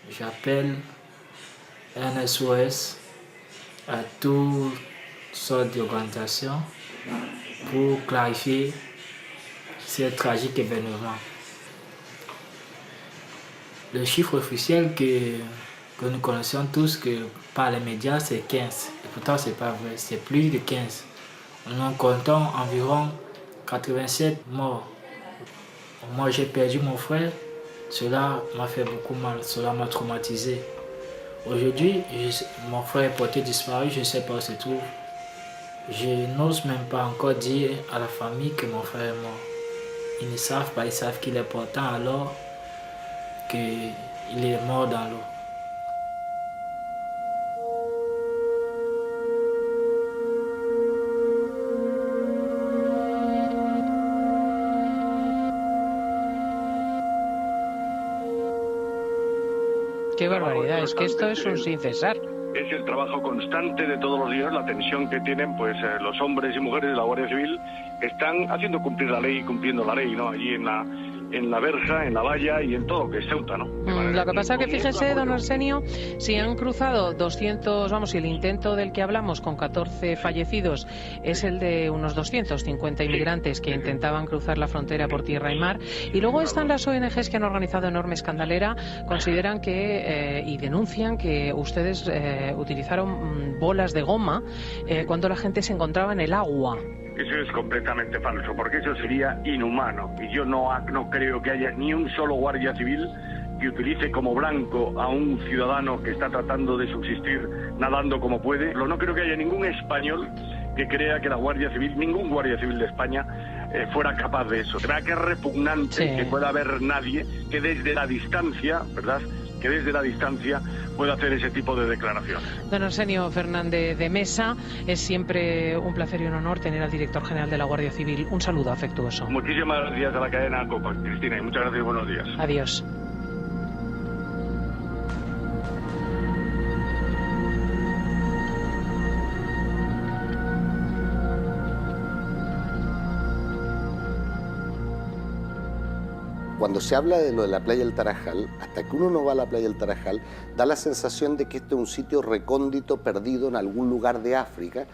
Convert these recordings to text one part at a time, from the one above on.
j'appelle un SOS à toutes sortes d'organisations pour clarifier ce tragique événement. Le chiffre officiel que nous connaissons tous que par les médias, c'est 15. Et pourtant, ce n'est pas vrai, c'est plus de 15. Nous comptons environ 87 morts. Moi, j'ai perdu mon frère. Cela m'a fait beaucoup mal, cela m'a traumatisé. Aujourd'hui, mon frère est porté disparu, je ne sais pas où il se trouve. Je n'ose même pas encore dire à la famille que mon frère est mort. Ils ne savent pas, ils savent qu'il est portant alors qu'il est mort dans l'eau. Qué barbaridad, es que esto es un sin cesar. Es el trabajo constante de todos los días, la tensión que tienen pues los hombres y mujeres de la Guardia Civil que están haciendo cumplir la ley, cumpliendo la ley, ¿no? Allí en la verja, en la valla y en todo lo que es Ceuta, ¿no? Lo que pasa es que fíjese, don Arsenio, si han cruzado 200, vamos, si el intento del que hablamos con 14 fallecidos es el de unos 250 inmigrantes que intentaban cruzar la frontera por tierra y mar, y luego están las ONGs que han organizado enorme escandalera, consideran que y denuncian que ustedes utilizaron bolas de goma cuando la gente se encontraba en el agua. Eso es completamente falso, porque eso sería inhumano. Y yo no creo que haya ni un solo guardia civil que utilice como blanco a un ciudadano que está tratando de subsistir nadando como puede. No creo que haya ningún español que crea que la Guardia Civil, ningún guardia civil de España, fuera capaz de eso. Creo que es repugnante que pueda haber nadie que desde la distancia, ¿verdad?, que desde la distancia pueda hacer ese tipo de declaraciones. Don Arsenio Fernández de Mesa, es siempre un placer y un honor tener al director general de la Guardia Civil. Un saludo afectuoso. Muchísimas gracias a la cadena Copa, Cristina, y muchas gracias y buenos días. Adiós. Cuando se habla de lo de la playa del Tarajal, hasta que uno no va a la playa del Tarajal, da la sensación de que este es un sitio recóndito, perdido en algún lugar de África,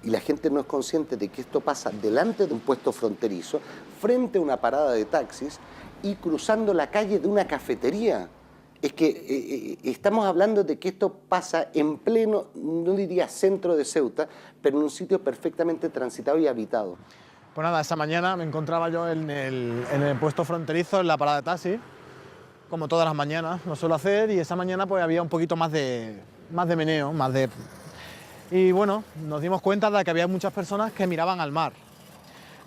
y la gente no es consciente de que esto pasa delante de un puesto fronterizo, frente a una parada de taxis y cruzando la calle de una cafetería. Es que estamos hablando de que esto pasa en pleno, no diría centro de Ceuta, pero en un sitio perfectamente transitado y habitado. Pues nada, esa mañana me encontraba yo en el puesto fronterizo, en la parada de taxi, como todas las mañanas lo suelo hacer, y esa mañana pues había un poquito más de meneo, Y bueno, nos dimos cuenta de que había muchas personas que miraban al mar.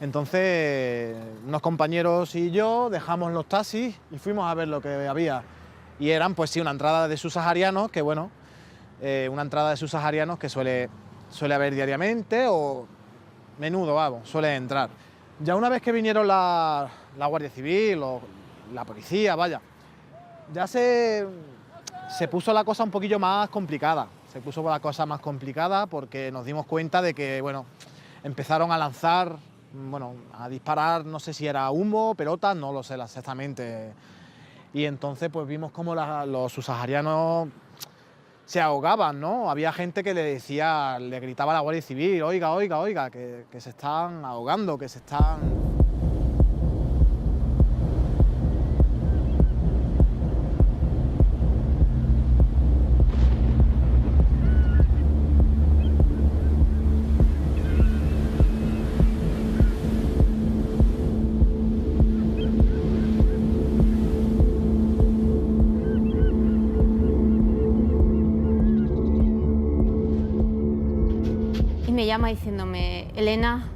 Entonces, unos compañeros y yo dejamos los taxis y fuimos a ver lo que había. Y eran, pues sí, una entrada de subsaharianos, que bueno, una entrada de subsaharianos que suele haber diariamente o menudo, vamos, suele entrar. Ya una vez que vinieron la Guardia Civil o la policía, vaya, ya se puso la cosa un poquillo más complicada. Se puso la cosa más complicada porque nos dimos cuenta de que, bueno, empezaron a lanzar, bueno, a disparar, no sé si era humo, pelotas, no lo sé exactamente. Y entonces pues vimos cómo los subsaharianos se ahogaban, ¿no? Había gente que le gritaba a la Guardia Civil, oiga, oiga, oiga, que se están ahogando, que se están... Me llama diciéndome, Elena,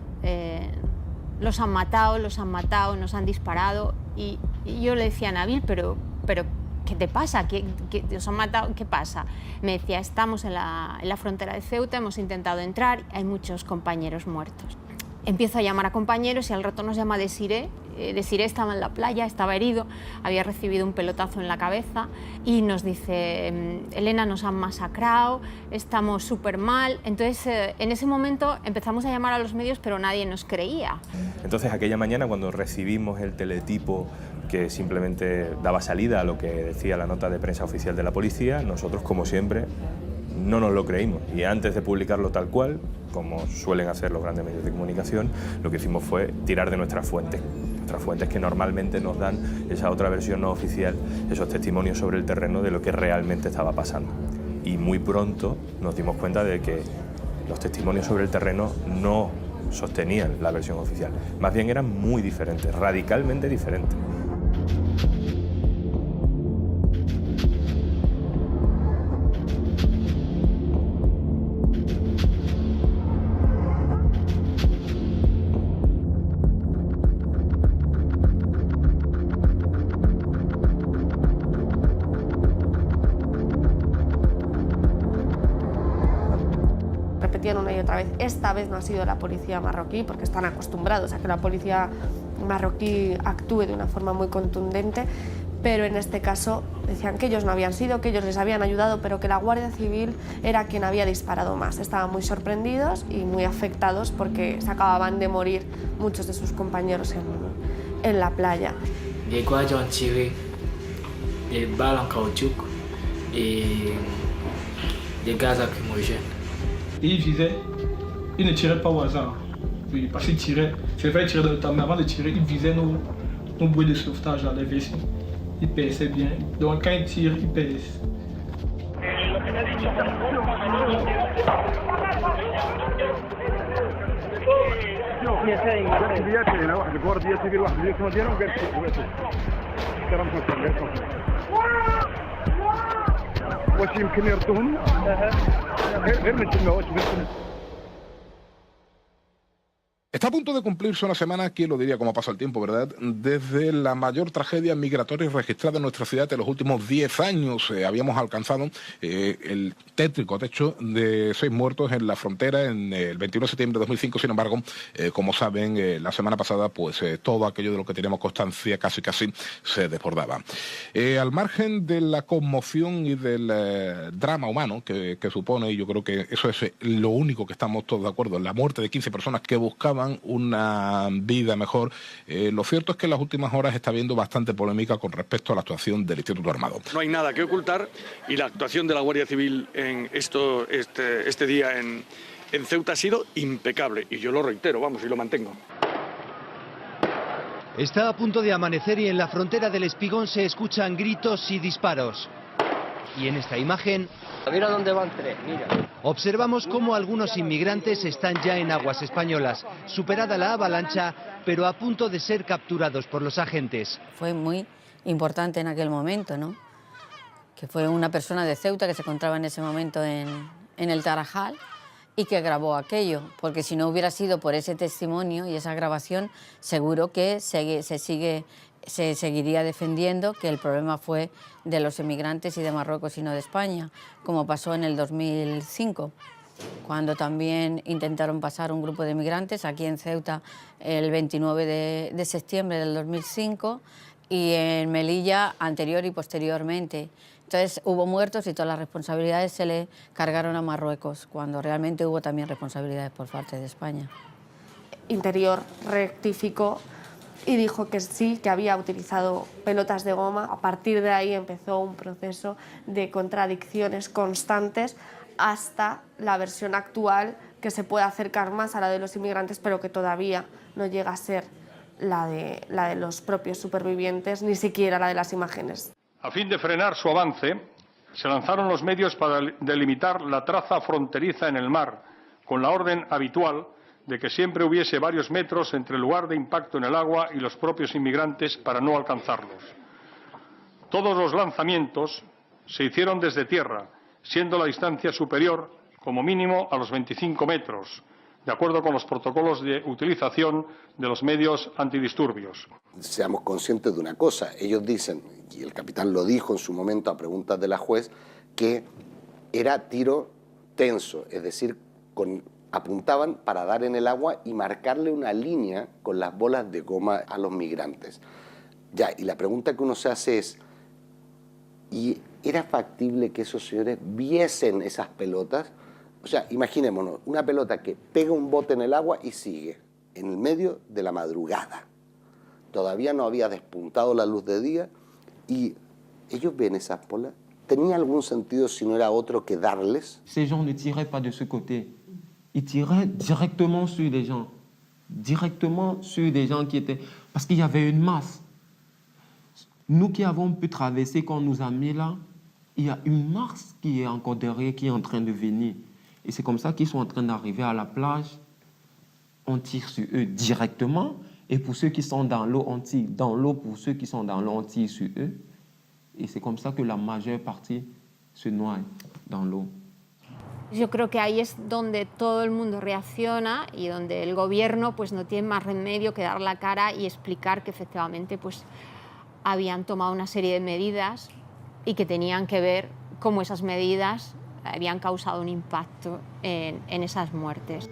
los han matado, nos han disparado. Y yo le decía a Nabil, pero ¿qué te pasa? ¿Que os han matado? ¿Qué pasa? Me decía, estamos en la frontera de Ceuta, hemos intentado entrar, hay muchos compañeros muertos. Empiezo a llamar a compañeros y al rato nos llama Desiré. Desiré estaba en la playa, estaba herido, había recibido un pelotazo en la cabeza y nos dice, Elena, nos han masacrado, estamos súper mal. Entonces, en ese momento empezamos a llamar a los medios, pero nadie nos creía. Entonces, aquella mañana, cuando recibimos el teletipo que simplemente daba salida a lo que decía la nota de prensa oficial de la policía. Nosotros, como siempre, no nos lo creímos y antes de publicarlo tal cual, como suelen hacer los grandes medios de comunicación, lo que hicimos fue tirar de nuestras fuentes que normalmente nos dan esa otra versión no oficial, esos testimonios sobre el terreno de lo que realmente estaba pasando. Y muy pronto nos dimos cuenta de que los testimonios sobre el terreno no sostenían la versión oficial, más bien eran muy diferentes, radicalmente diferentes. Una y otra vez, esta vez no ha sido la policía marroquí, porque están acostumbrados a que la policía marroquí actúe de una forma muy contundente, pero en este caso decían que ellos no habían sido, que ellos les habían ayudado, pero que la Guardia Civil era quien había disparado más. Estaban muy sorprendidos y muy afectados porque se acababan de morir muchos de sus compañeros en la playa. Les guardias ont tiré des balles en caoutchouc et des gaz lacrymogènes. Et ils visaient, ils ne tiraient pas au hasard. Oui, parce qu'ils tiraient, c'est vrai, ils tiraient dans le temps, mais avant de tirer, ils visaient nos bruits de sauvetage dans les vaisseaux. Ils pèsaient bien. Donc quand ils tirent, ils pèsent. Está a punto de cumplirse una semana, quién lo diría cómo pasa el tiempo, ¿verdad? Desde la mayor tragedia migratoria registrada en nuestra ciudad en los últimos 10 años. Habíamos alcanzado el tétrico techo de 6 muertos en la frontera en el 21 de septiembre de 2005. Sin embargo, como saben, la semana pasada, pues todo aquello de lo que teníamos constancia casi se desbordaba. Al margen de la conmoción y del drama humano que supone, y yo creo que eso es lo único que estamos todos de acuerdo, la muerte de 15 personas que buscaban una vida mejor. Lo cierto es que en las últimas horas está habiendo bastante polémica con respecto a la actuación del Instituto Armado. No hay nada que ocultar y la actuación de la Guardia Civil en este día en Ceuta ha sido impecable y yo lo reitero, vamos, y lo mantengo. Está a punto de amanecer y en la frontera del Espigón se escuchan gritos y disparos. Y en esta imagen mira dónde van 3, mira. Observamos cómo algunos inmigrantes están ya en aguas españolas, superada la avalancha, pero a punto de ser capturados por los agentes. Fue muy importante en aquel momento, ¿no? Que fue una persona de Ceuta que se encontraba en ese momento en el Tarajal y que grabó aquello, porque si no hubiera sido por ese testimonio y esa grabación, seguro que se seguiría defendiendo que el problema fue de los inmigrantes y de Marruecos y no de España, como pasó en el 2005, cuando también intentaron pasar un grupo de inmigrantes aquí en Ceuta el 29 de septiembre del 2005 y en Melilla anterior y posteriormente. Entonces hubo muertos y todas las responsabilidades se le cargaron a Marruecos, cuando realmente hubo también responsabilidades por parte de España. Interior rectificó y dijo que sí, que había utilizado pelotas de goma. A partir de ahí empezó un proceso de contradicciones constantes hasta la versión actual, que se puede acercar más a la de los inmigrantes, pero que todavía no llega a ser la de los propios supervivientes, ni siquiera la de las imágenes. A fin de frenar su avance, se lanzaron los medios para delimitar la traza fronteriza en el mar, con la orden habitual de que siempre hubiese varios metros entre el lugar de impacto en el agua y los propios inmigrantes para no alcanzarlos. Todos los lanzamientos se hicieron desde tierra, siendo la distancia superior, como mínimo, a los 25 metros, de acuerdo con los protocolos de utilización de los medios antidisturbios. Seamos conscientes de una cosa, ellos dicen, y el capitán lo dijo en su momento a preguntas de la juez, que era tiro tenso, es decir, apuntaban para dar en el agua y marcarle una línea con las bolas de goma a los migrantes. Ya, y la pregunta que uno se hace es, ¿y era factible que esos señores viesen esas pelotas? O sea, imaginémonos, una pelota que pega un bote en el agua y sigue, en el medio de la madrugada. todavía no había despuntado la luz de día, y ellos ven esas bolas. ¿Tenía algún sentido si no era otro que darles? Ces gens ne tiraient pas de ce côté. Ils tiraient directement sur des gens. Directement sur des gens qui étaient... Parce qu'il y avait une masse. Nous qui avons pu traverser, quand on nous a mis là, il y a une masse qui est encore derrière, qui est en train de venir. Et c'est comme ça qu'ils sont en train d'arriver à la plage. On tire sur eux directement. Et pour ceux qui sont dans l'eau, on tire dans l'eau. Pour ceux qui sont dans l'eau, on tire sur eux. Et c'est comme ça que la majeure partie se noie dans l'eau. Yo creo que ahí es donde todo el mundo reacciona y donde el gobierno pues no tiene más remedio que dar la cara y explicar que efectivamente pues habían tomado una serie de medidas y que tenían que ver cómo esas medidas habían causado un impacto en esas muertes.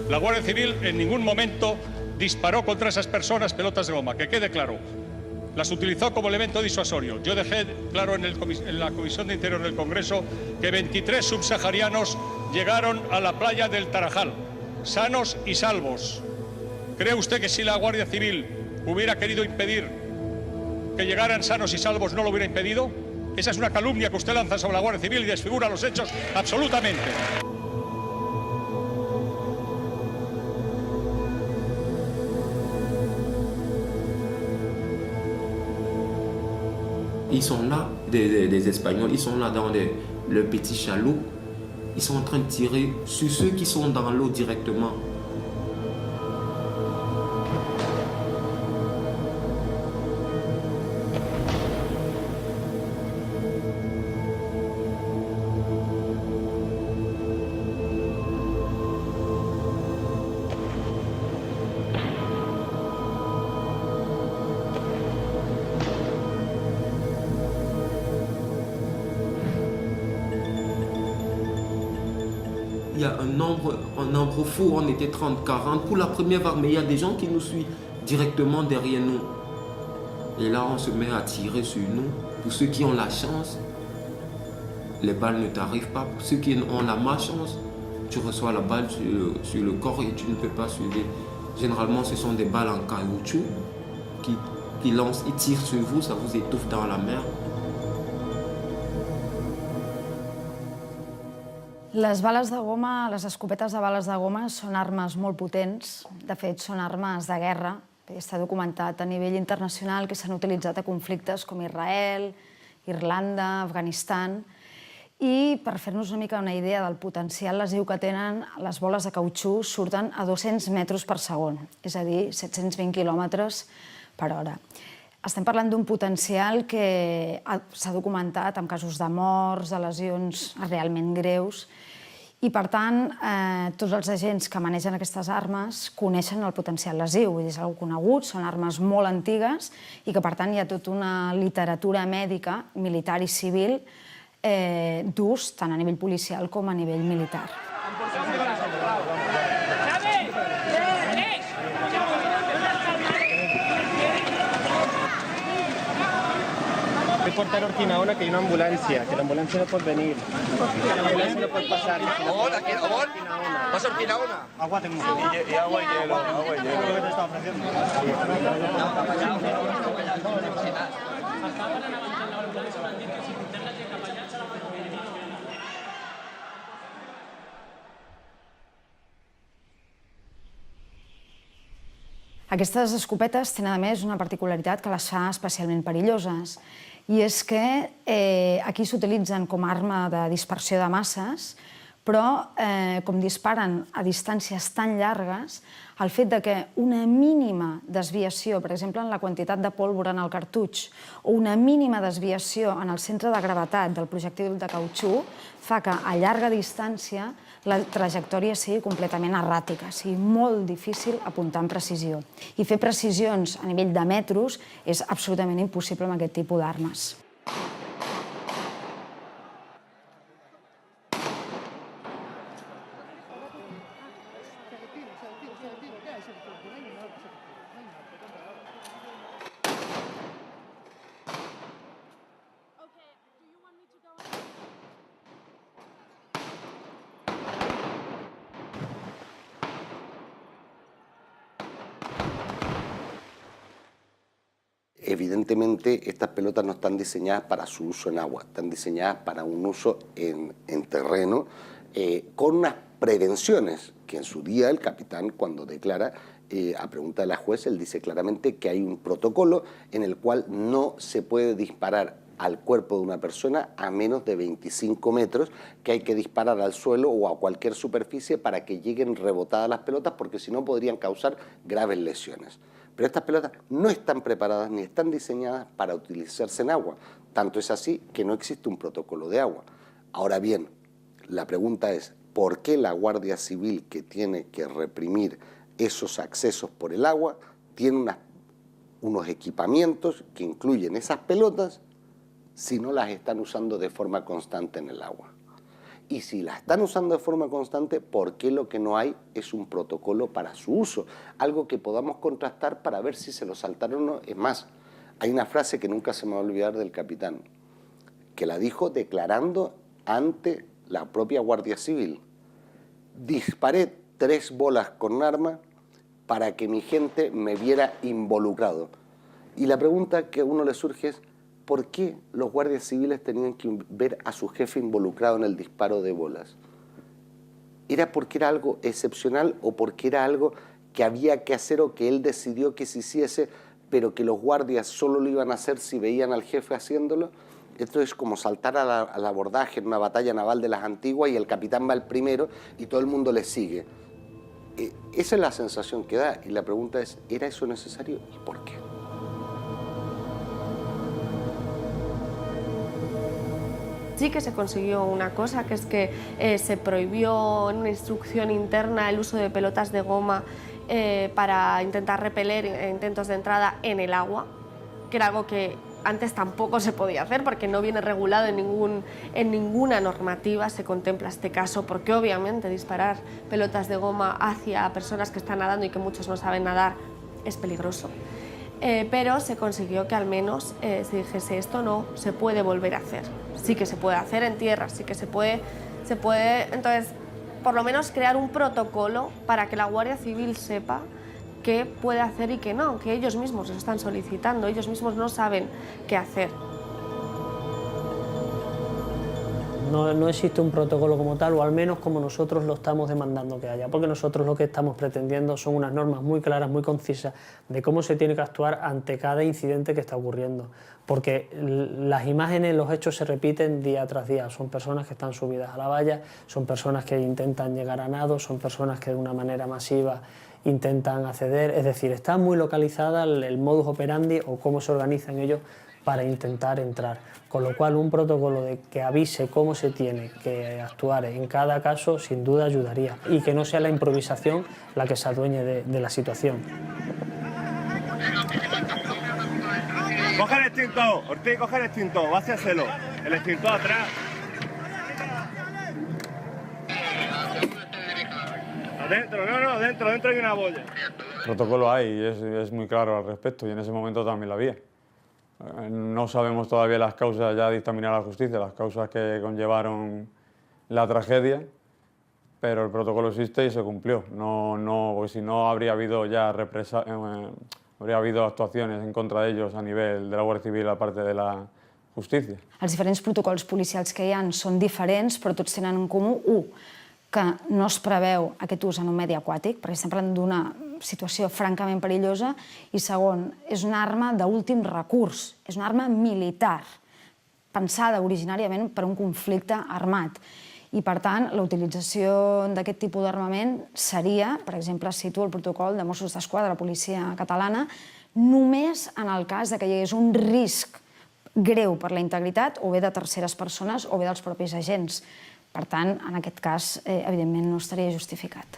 La Guardia Civil en ningún momento disparó contra esas personas pelotas de goma, que quede claro. Las utilizó como elemento disuasorio. Yo dejé claro en la Comisión de Interior del Congreso que 23 subsaharianos llegaron a la playa del Tarajal, sanos y salvos. ¿Cree usted que si la Guardia Civil hubiera querido impedir que llegaran sanos y salvos no lo hubiera impedido? Esa es una calumnia que usted lanza sobre la Guardia Civil y desfigura los hechos absolutamente. Ils sont là, des Espagnols, ils sont là dans le petit chaloup. Ils sont en train de tirer sur ceux qui sont dans l'eau directement. Il y a un nombre fou, on était 30, 40 pour la première vague, mais il y a des gens qui nous suivent directement derrière nous. Et là, on se met à tirer sur nous. Pour ceux qui ont la chance, les balles ne t'arrivent pas. Pour ceux qui ont la malchance, tu reçois la balle sur le corps et tu ne peux pas survivre. Généralement, ce sont des balles en caoutchouc qui lancent, ils tirent sur vous, ça vous étouffe dans la mer. Les bales de goma, les escopetes de bales de goma són armes molt potents. De fet, són armes de guerra. Està documentat a nivell internacional que s'han utilitzat a conflictes com Israel, Irlanda, Afganistan. I per fer-nos una mica una idea del potencial lesiu que tenen, les boles de cautxú surten a 200 metres per segon, és a dir, 720 quilòmetres per hora. Estem parlant d'un potencial que s'ha documentat amb casos de morts, de lesions realment greus, i per tant, tots els agents que manegen aquestes armes coneixen el potencial lesiu, és algo conegut, són armes molt antigues i que per tant hi ha tota una literatura mèdica, militar i civil, d'ús tant a nivell policial com a nivell militar. Portar a Urquinaona que hay una ambulancia, que la ambulancia no puede venir, que la ambulancia no puede pasar. ¿Hola? ¿Vas a Urquinaona? Agua tengo. Y agua y hielo, agua y hielo. ¿Qué te está ofreciendo? Aquestes escopetes tenen, a més, una particularitat que les fa especialment perilloses, i és que aquí s'utilitzen com a arma de dispersió de masses, però com disparen a distàncies tan llargues, el fet que una mínima desviació, per exemple, en la quantitat de pólvora en el cartutx, o una mínima desviació en el centre de gravetat del projectil de cautxú, fa que a llarga distància la trajectòria sigui completament erràtica, sigui molt difícil apuntar amb precisió. I fer precisions a nivell de metros és absolutament impossible amb aquest tipus d'armes. Evidentemente estas pelotas no están diseñadas para su uso en agua, están diseñadas para un uso en terreno, con unas prevenciones que en su día el capitán, cuando declara a pregunta de la juez, él dice claramente que hay un protocolo en el cual no se puede disparar al cuerpo de una persona a menos de 25 metros, que hay que disparar al suelo o a cualquier superficie para que lleguen rebotadas las pelotas, porque si no podrían causar graves lesiones. Pero estas pelotas no están preparadas ni están diseñadas para utilizarse en agua. Tanto es así que no existe un protocolo de agua. Ahora bien, la pregunta es, ¿por qué la Guardia Civil, que tiene que reprimir esos accesos por el agua, tiene unos equipamientos que incluyen esas pelotas si no las están usando de forma constante en el agua? Y si las están usando de forma constante, ¿por qué lo que no hay es un protocolo para su uso? Algo que podamos contrastar para ver si se lo saltaron o no. Es más, hay una frase que nunca se me va a olvidar del capitán, que la dijo declarando ante la propia Guardia Civil. Disparé 3 bolas con arma para que mi gente me viera involucrado. Y la pregunta que a uno le surge es, ¿por qué los guardias civiles tenían que ver a su jefe involucrado en el disparo de bolas? ¿Era porque era algo excepcional o porque era algo que había que hacer o que él decidió que se hiciese, pero que los guardias solo lo iban a hacer si veían al jefe haciéndolo? Esto es como saltar al abordaje en una batalla naval de las antiguas y el capitán va el primero y todo el mundo le sigue. Esa es la sensación que da y la pregunta es, ¿era eso necesario y por qué? Sí que se consiguió una cosa, que es que se prohibió en una instrucción interna el uso de pelotas de goma para intentar repeler intentos de entrada en el agua, que era algo que antes tampoco se podía hacer porque no viene regulado en ninguna normativa, se contempla este caso, porque obviamente disparar pelotas de goma hacia personas que están nadando y que muchos no saben nadar es peligroso. Pero se consiguió que al menos se dijese esto no se puede volver a hacer. Sí que se puede hacer en tierra, sí que se puede, entonces, por lo menos crear un protocolo para que la Guardia Civil sepa qué puede hacer y qué no, que ellos mismos lo están solicitando, ellos mismos no saben qué hacer. No existe un protocolo como tal, o al menos como nosotros lo estamos demandando que haya, porque nosotros lo que estamos pretendiendo son unas normas muy claras, muy concisas, de cómo se tiene que actuar ante cada incidente que está ocurriendo. Porque las imágenes, los hechos se repiten día tras día. Son personas que están subidas a la valla, son personas que intentan llegar a nado, son personas que de una manera masiva intentan acceder. Es decir, está muy localizada el modus operandi o cómo se organizan ellos para intentar entrar. Con lo cual, un protocolo de que avise cómo se tiene que actuar en cada caso, sin duda ayudaría. Y que no sea la improvisación la que se adueñe de la situación. Coge el extintor, Ortiz, coge el extintor, va hacia hacerlo. El extintor atrás. Adentro, no, dentro hay una boya. Protocolo hay y es muy claro al respecto, y en ese momento también la había. No sabemos todavía las causas ya dictaminada la justicia, las causas que conllevaron la tragedia, pero el protocolo existe y se cumplió. Porque si no habría habido ya habría habido actuaciones en contra de ellos a nivel de la Guardia Civil a parte de la justícia. Els diferents protocols policials que hi ha són diferents, però tots tenen en comú, que no es preveu aquest ús en un medi aquàtic, perquè estem parlant d'una situació francament perillosa, i segon, és una arma d'últim recurs, és una arma militar, pensada originàriament per un conflicte armat. I, per tant, la utilització d'aquest tipus d'armament seria, per exemple, cito el protocol de Mossos d'Esquadra de la policia catalana, només en el cas que hi hagués un risc greu per la integritat o bé de terceres persones o bé dels propis agents. Per tant, en aquest cas, evidentment, no estaria justificat.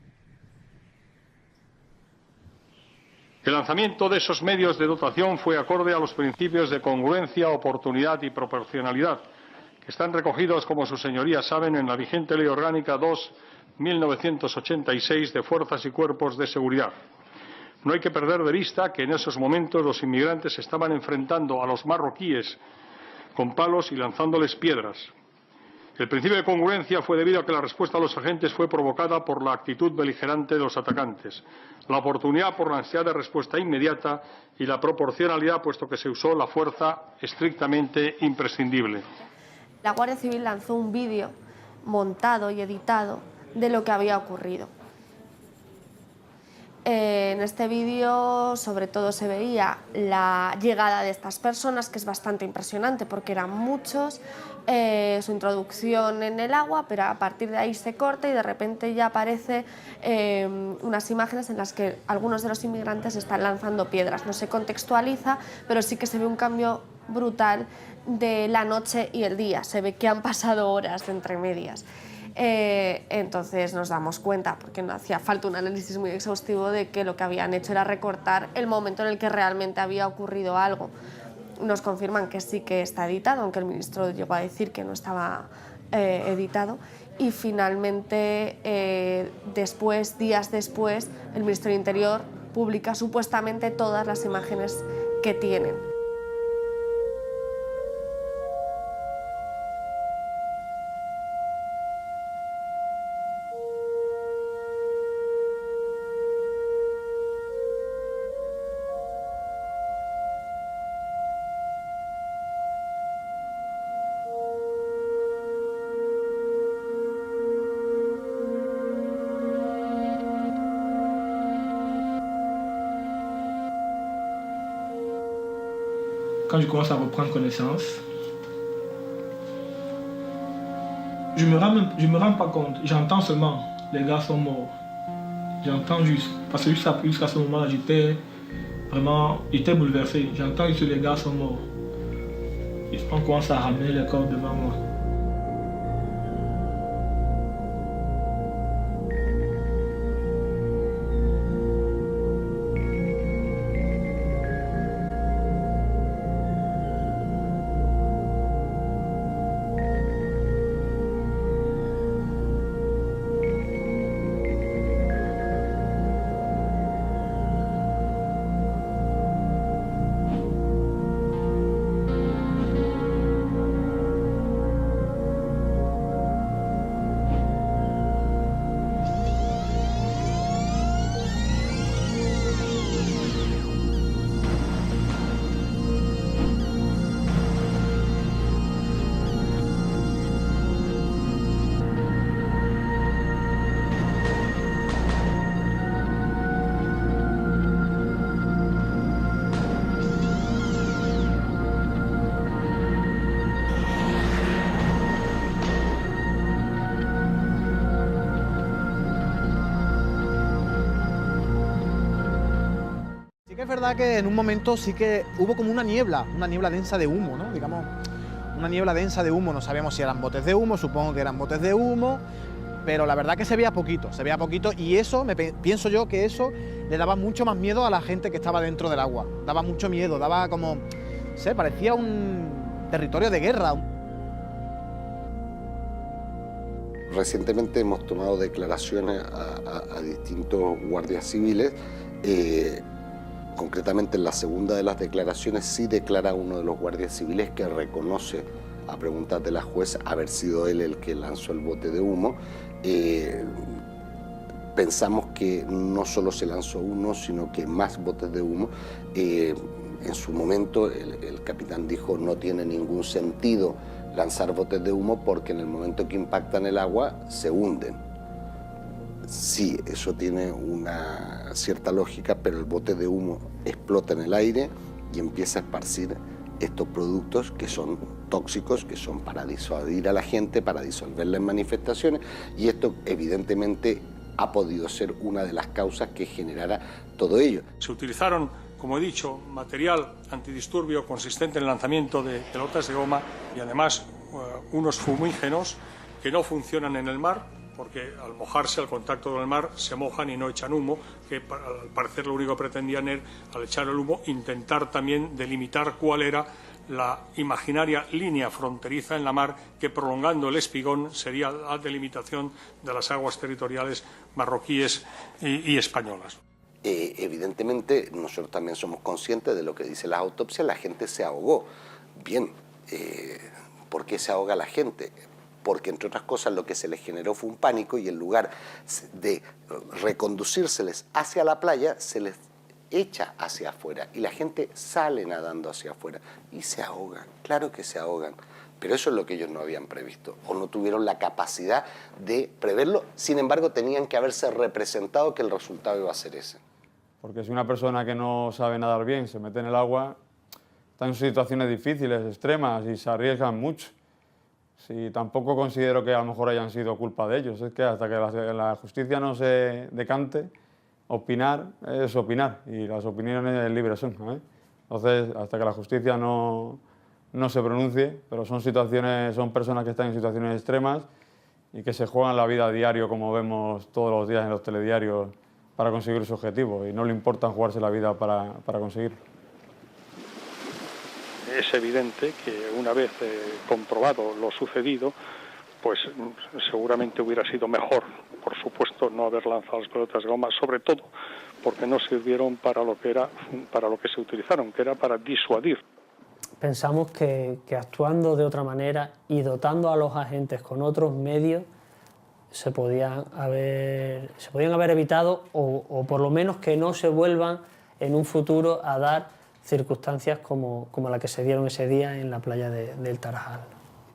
El lanzamiento de esos medios de dotación fue acorde a los principios de congruencia, oportunidad y proporcionalidad, que están recogidos, como sus señorías saben, en la vigente Ley Orgánica 2/1986 de Fuerzas y Cuerpos de Seguridad. No hay que perder de vista que en esos momentos los inmigrantes estaban enfrentando a los marroquíes con palos y lanzándoles piedras. El principio de congruencia fue debido a que la respuesta de los agentes fue provocada por la actitud beligerante de los atacantes, la oportunidad por la necesidad de respuesta inmediata y la proporcionalidad, puesto que se usó la fuerza estrictamente imprescindible. La Guardia Civil lanzó un vídeo montado y editado de lo que había ocurrido. En este vídeo sobre todo se veía la llegada de estas personas, que es bastante impresionante porque eran muchos, su introducción en el agua, pero a partir de ahí se corta y de repente ya aparece unas imágenes en las que algunos de los inmigrantes están lanzando piedras. No se contextualiza, pero sí que se ve un cambio brutal de la noche y el día. Se ve que han pasado horas entre medias. Entonces nos damos cuenta, porque no hacía falta un análisis muy exhaustivo, de que lo que habían hecho era recortar el momento en el que realmente había ocurrido algo. Nos confirman que sí que está editado, aunque el ministro llegó a decir que no estaba editado. Y finalmente, días después, el Ministerio del Interior publica supuestamente todas las imágenes que tienen. Quand je commence à reprendre connaissance, je me rends pas compte. J'entends seulement, les gars sont morts. J'entends juste, parce que jusqu'à ce moment-là, j'étais bouleversé. J'entends juste les gars sont morts. Et on commence à ramener les corps devant moi. Sí que es verdad que en un momento sí que hubo como una niebla densa de humo, ¿no? Digamos, una niebla densa de humo, no sabíamos si eran botes de humo, supongo que eran botes de humo, pero la verdad que se veía poquito y eso, pienso yo que eso le daba mucho más miedo a la gente que estaba dentro del agua, daba mucho miedo, daba como, no sé, parecía un territorio de guerra. Recientemente hemos tomado declaraciones a distintos guardias civiles. Concretamente en la segunda de las declaraciones sí declara uno de los guardias civiles que reconoce, a preguntas de la jueza, haber sido él el que lanzó el bote de humo. Pensamos que no solo se lanzó uno, sino que más botes de humo. En su momento el capitán dijo no tiene ningún sentido lanzar botes de humo porque en el momento que impactan el agua se hunden. Sí, eso tiene una cierta lógica, pero el bote de humo explota en el aire y empieza a esparcir estos productos que son tóxicos, que son para disuadir a la gente, para disolverla en manifestaciones, y esto evidentemente ha podido ser una de las causas que generara todo ello. Se utilizaron, como he dicho, material antidisturbio consistente en el lanzamiento de pelotas de goma y además unos fumígenos que no funcionan en el mar, porque al mojarse, al contacto con el mar, se mojan y no echan humo, que al parecer lo único que pretendían era, al echar el humo, intentar también delimitar cuál era la imaginaria línea fronteriza en la mar que, prolongando el espigón, sería la delimitación de las aguas territoriales marroquíes y españolas. Evidentemente, nosotros también somos conscientes de lo que dice la autopsia, la gente se ahogó. Bien, ¿por qué se ahoga la gente? porque entre otras cosas lo que se les generó fue un pánico y en lugar de reconducírseles hacia la playa, se les echa hacia afuera y la gente sale nadando hacia afuera y se ahogan, claro que se ahogan. Pero eso es lo que ellos no habían previsto o no tuvieron la capacidad de preverlo, sin embargo tenían que haberse representado que el resultado iba a ser ese. Porque si una persona que no sabe nadar bien se mete en el agua, está en situaciones difíciles, extremas y se arriesgan mucho. Sí, tampoco considero que a lo mejor hayan sido culpa de ellos, es que hasta que la justicia no se decante, opinar es opinar y las opiniones libres son, ¿eh? Entonces, hasta que la justicia no se pronuncie, pero son personas que están en situaciones extremas y que se juegan la vida a diario, como vemos todos los días en los telediarios, para conseguir su objetivo y no le importa jugarse la vida para conseguirlo. Es evidente que una vez comprobado lo sucedido, pues seguramente hubiera sido mejor, por supuesto, no haber lanzado las pelotas de goma, sobre todo porque no sirvieron para lo que se utilizaron, que era para disuadir. Pensamos que actuando de otra manera y dotando a los agentes con otros medios se podían haber evitado o por lo menos que no se vuelvan en un futuro a dar circunstancias como la que se dieron ese día en la playa del Tarajal.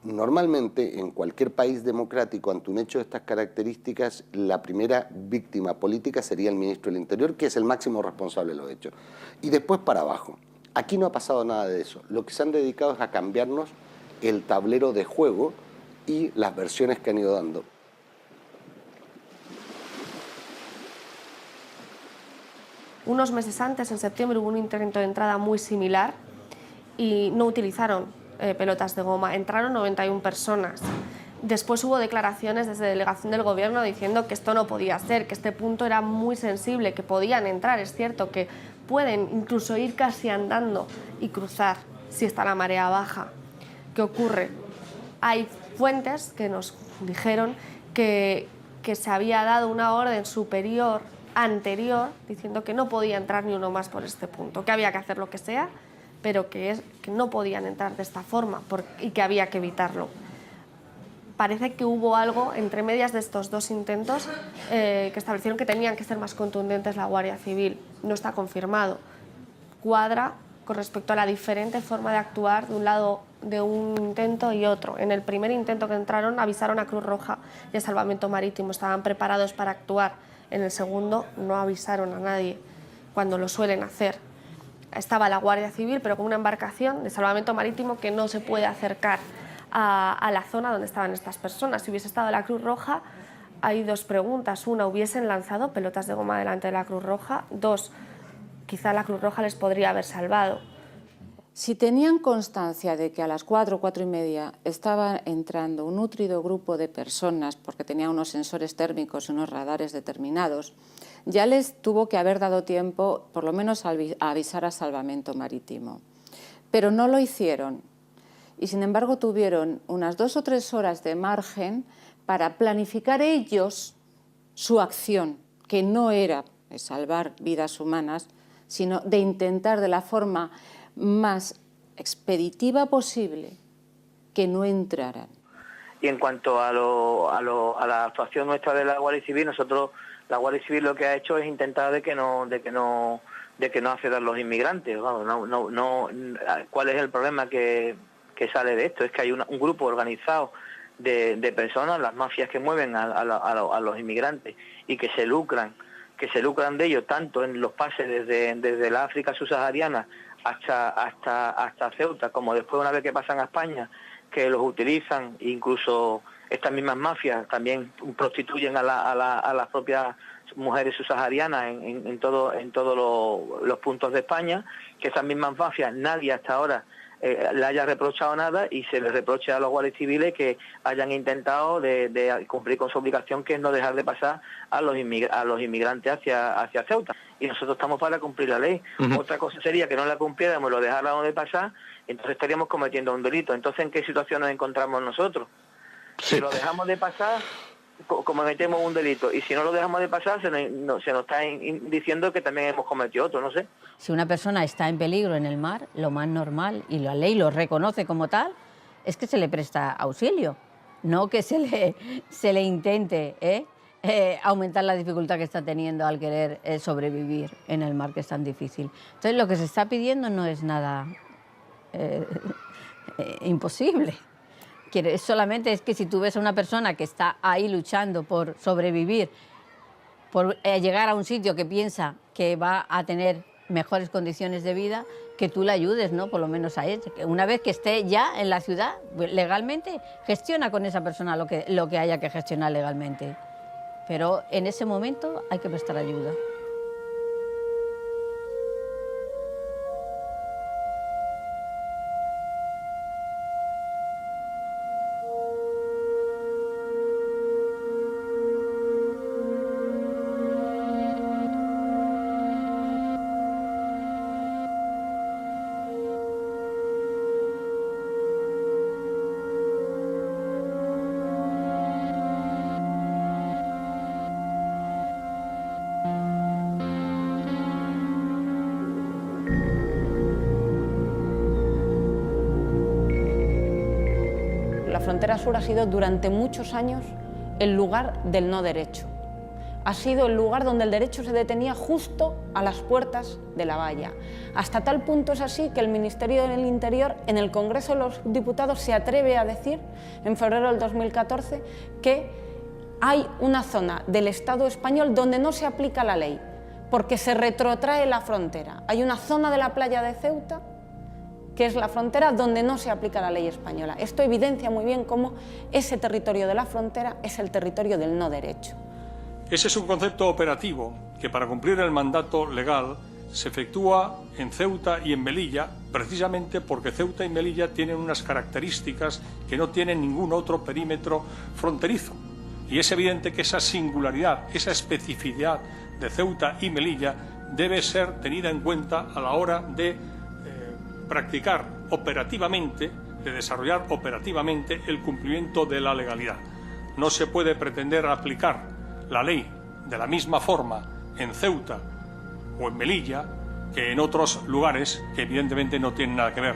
Normalmente, en cualquier país democrático, ante un hecho de estas características, la primera víctima política sería el ministro del Interior, que es el máximo responsable de los hechos. Y después para abajo. Aquí no ha pasado nada de eso. Lo que se han dedicado es a cambiarnos el tablero de juego y las versiones que han ido dando. Unos meses antes, en septiembre, hubo un intento de entrada muy similar y no utilizaron pelotas de goma. Entraron 91 personas. Después hubo declaraciones desde delegación del gobierno diciendo que esto no podía ser, que este punto era muy sensible, que podían entrar. Es cierto que pueden incluso ir casi andando y cruzar si está la marea baja. ¿Qué ocurre? Hay fuentes que nos dijeron que se había dado una orden superior anterior diciendo que no podía entrar ni uno más por este punto, que había que hacer lo que sea, pero que no podían entrar de esta forma y que había que evitarlo. Parece que hubo algo entre medias de estos dos intentos que establecieron que tenían que ser más contundentes la Guardia Civil. No está confirmado. Cuadra con respecto a la diferente forma de actuar de un lado de un intento y otro. En el primer intento que entraron avisaron a Cruz Roja y a Salvamento Marítimo, estaban preparados para actuar. En el segundo no avisaron a nadie, cuando lo suelen hacer. Estaba la Guardia Civil, pero con una embarcación de salvamento marítimo que no se puede acercar a la zona donde estaban estas personas. Si hubiese estado la Cruz Roja, hay dos preguntas. Una, ¿hubiesen lanzado pelotas de goma delante de la Cruz Roja? Dos, quizá la Cruz Roja les podría haber salvado. Si tenían constancia de que a las 4, 4:30 estaba entrando un nutrido grupo de personas, porque tenía unos sensores térmicos y unos radares determinados, ya les tuvo que haber dado tiempo, por lo menos, a avisar a Salvamento Marítimo. Pero no lo hicieron y, sin embargo, tuvieron unas 2 o 3 horas de margen para planificar ellos su acción, que no era de salvar vidas humanas, sino de intentar de la forma más expeditiva posible que no entraran. Y en cuanto a la actuación nuestra de la Guardia Civil, la Guardia Civil lo que ha hecho es intentar de que no accedan los inmigrantes. Vamos, ¿cuál es el problema que sale de esto? Es que hay un grupo organizado de personas, las mafias que mueven a los inmigrantes y que se lucran de ellos tanto en los pases desde la África subsahariana hasta Ceuta, como después, una vez que pasan a España, que los utilizan. Incluso estas mismas mafias también prostituyen a las propias mujeres subsaharianas en todos los puntos de España, que esas mismas mafias nadie hasta ahora le haya reprochado nada y se les reproche a los guardias civiles que hayan intentado de cumplir con su obligación, que es no dejar de pasar a los inmigrantes hacia Ceuta. Y nosotros estamos para cumplir la ley. Otra cosa sería que no la cumpliéramos, lo dejáramos de pasar, entonces estaríamos cometiendo un delito. Entonces, ¿en qué situación nos encontramos nosotros? Sí. Si lo dejamos de pasar, cometemos un delito, y si no lo dejamos de pasar, se nos está diciendo que también hemos cometido otro, no sé. Si una persona está en peligro en el mar, lo más normal, y la ley lo reconoce como tal, es que se le presta auxilio. no que se le intente aumentar la dificultad que está teniendo al querer sobrevivir en el mar, que es tan difícil. Entonces, lo que se está pidiendo no es nada imposible. Solamente es que si tú ves a una persona que está ahí luchando por sobrevivir, por llegar a un sitio que piensa que va a tener mejores condiciones de vida, que tú le ayudes, ¿no? Por lo menos a él. Una vez que esté ya en la ciudad, legalmente, gestiona con esa persona lo que haya que gestionar legalmente. Pero en ese momento hay que prestar ayuda. La frontera sur ha sido durante muchos años el lugar del no derecho. Ha sido el lugar donde el derecho se detenía justo a las puertas de la valla. Hasta tal punto es así que el Ministerio del Interior en el Congreso de los Diputados se atreve a decir, en febrero del 2014, que hay una zona del Estado español donde no se aplica la ley, porque se retrotrae la frontera. Hay una zona de la playa de Ceuta que es la frontera donde no se aplica la ley española. Esto evidencia muy bien cómo ese territorio de la frontera es el territorio del no derecho. Ese es un concepto operativo que, para cumplir el mandato legal, se efectúa en Ceuta y en Melilla, precisamente porque Ceuta y Melilla tienen unas características que no tienen ningún otro perímetro fronterizo. Y es evidente que esa singularidad, esa especificidad de Ceuta y Melilla debe ser tenida en cuenta a la hora de practicar operativamente, de desarrollar operativamente el cumplimiento de la legalidad. No se puede pretender aplicar la ley de la misma forma en Ceuta o en Melilla que en otros lugares que evidentemente no tienen nada que ver.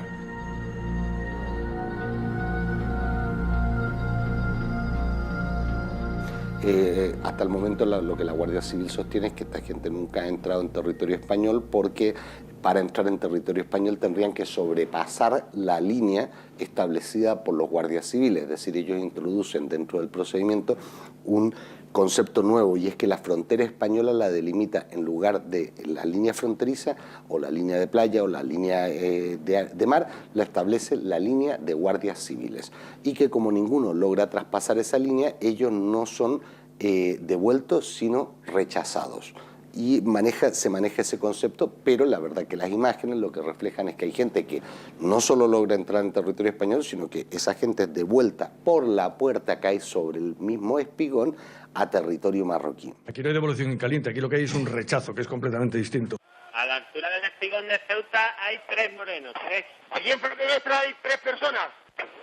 Hasta el momento lo que la Guardia Civil sostiene es que esta gente nunca ha entrado en territorio español, porque para entrar en territorio español tendrían que sobrepasar la línea establecida por los guardias civiles. Es decir, ellos introducen dentro del procedimiento un concepto nuevo, y es que la frontera española la delimita, en lugar de la línea fronteriza o la línea de playa o la línea de mar, la establece la línea de guardias civiles, y que como ninguno logra traspasar esa línea, ellos no son devueltos sino rechazados. Y se maneja ese concepto, pero la verdad que las imágenes lo que reflejan es que hay gente que no solo logra entrar en territorio español, sino que esa gente es devuelta por la puerta que hay sobre el mismo espigón a territorio marroquí. Aquí no hay devolución en caliente, aquí lo que hay es un rechazo, que es completamente distinto. A la altura del espigón de Ceuta hay 3 morenos, 3. Allí enfrente nuestra hay 3 personas.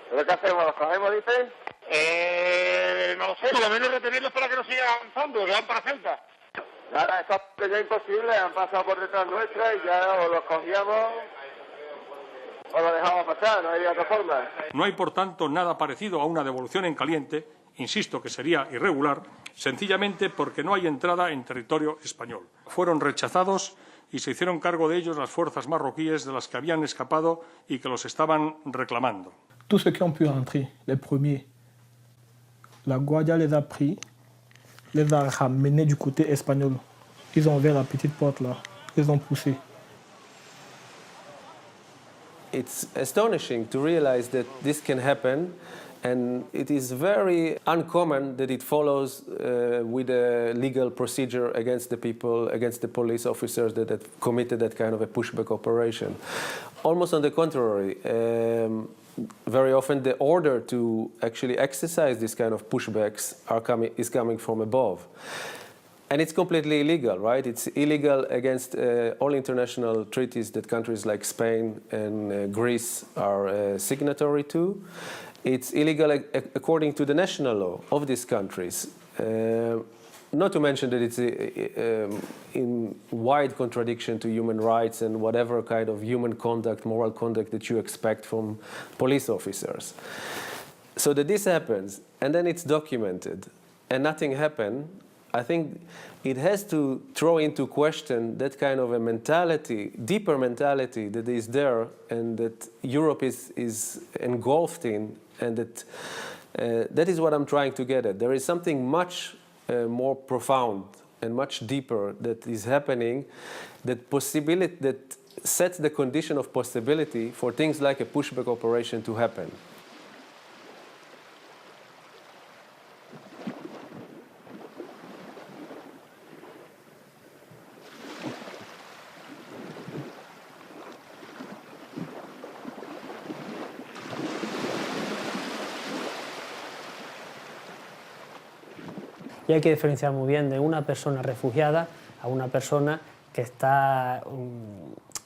¿Pero qué hacemos? ¿Los cogemos, dicen? No lo sé, por lo menos retenerlos para que no sigan avanzando, que van para Ceuta. Nada, esto es ya imposible, han pasado por detrás nuestra y ya o los cogíamos o los dejamos pasar, no hay otra forma. No hay, por tanto, nada parecido a una devolución en caliente, insisto que sería irregular, sencillamente porque no hay entrada en territorio español. Fueron rechazados y se hicieron cargo de ellos las fuerzas marroquíes de las que habían escapado y que los estaban reclamando. Tous ceux qui ont pu rentrer, les premiers, la Guardia les a pris, les a ramenés du côté espagnol. Ils ont ouvert la petite porte là, ils ont poussé. It's astonishing to realize that this can happen, and it is very uncommon that it follows with a legal procedure against the people, against the police officers that have committed that kind of a pushback operation. Almost on the contrary, very often the order to actually exercise this kind of pushbacks is coming from above. And it's completely illegal, right? It's illegal against all international treaties that countries like Spain and Greece are signatory to. It's illegal according to the national law of these countries. Not to mention that it's in wide contradiction to human rights and whatever kind of human conduct, moral conduct that you expect from police officers. So that this happens, and then it's documented, and nothing happened, I think it has to throw into question that kind of a mentality, deeper mentality that is there and that Europe is engulfed in, and that is what I'm trying to get at. There is something much more profound and much deeper that is happening, that sets the condition of possibility for things like a pushback operation to happen. Y hay que diferenciar muy bien de una persona refugiada a una persona que está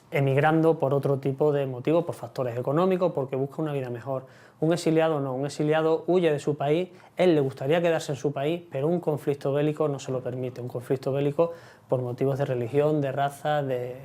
emigrando por otro tipo de motivos, por factores económicos, porque busca una vida mejor. Un exiliado no, un exiliado huye de su país, él le gustaría quedarse en su país, pero un conflicto bélico no se lo permite, un conflicto bélico por motivos de religión, de raza, de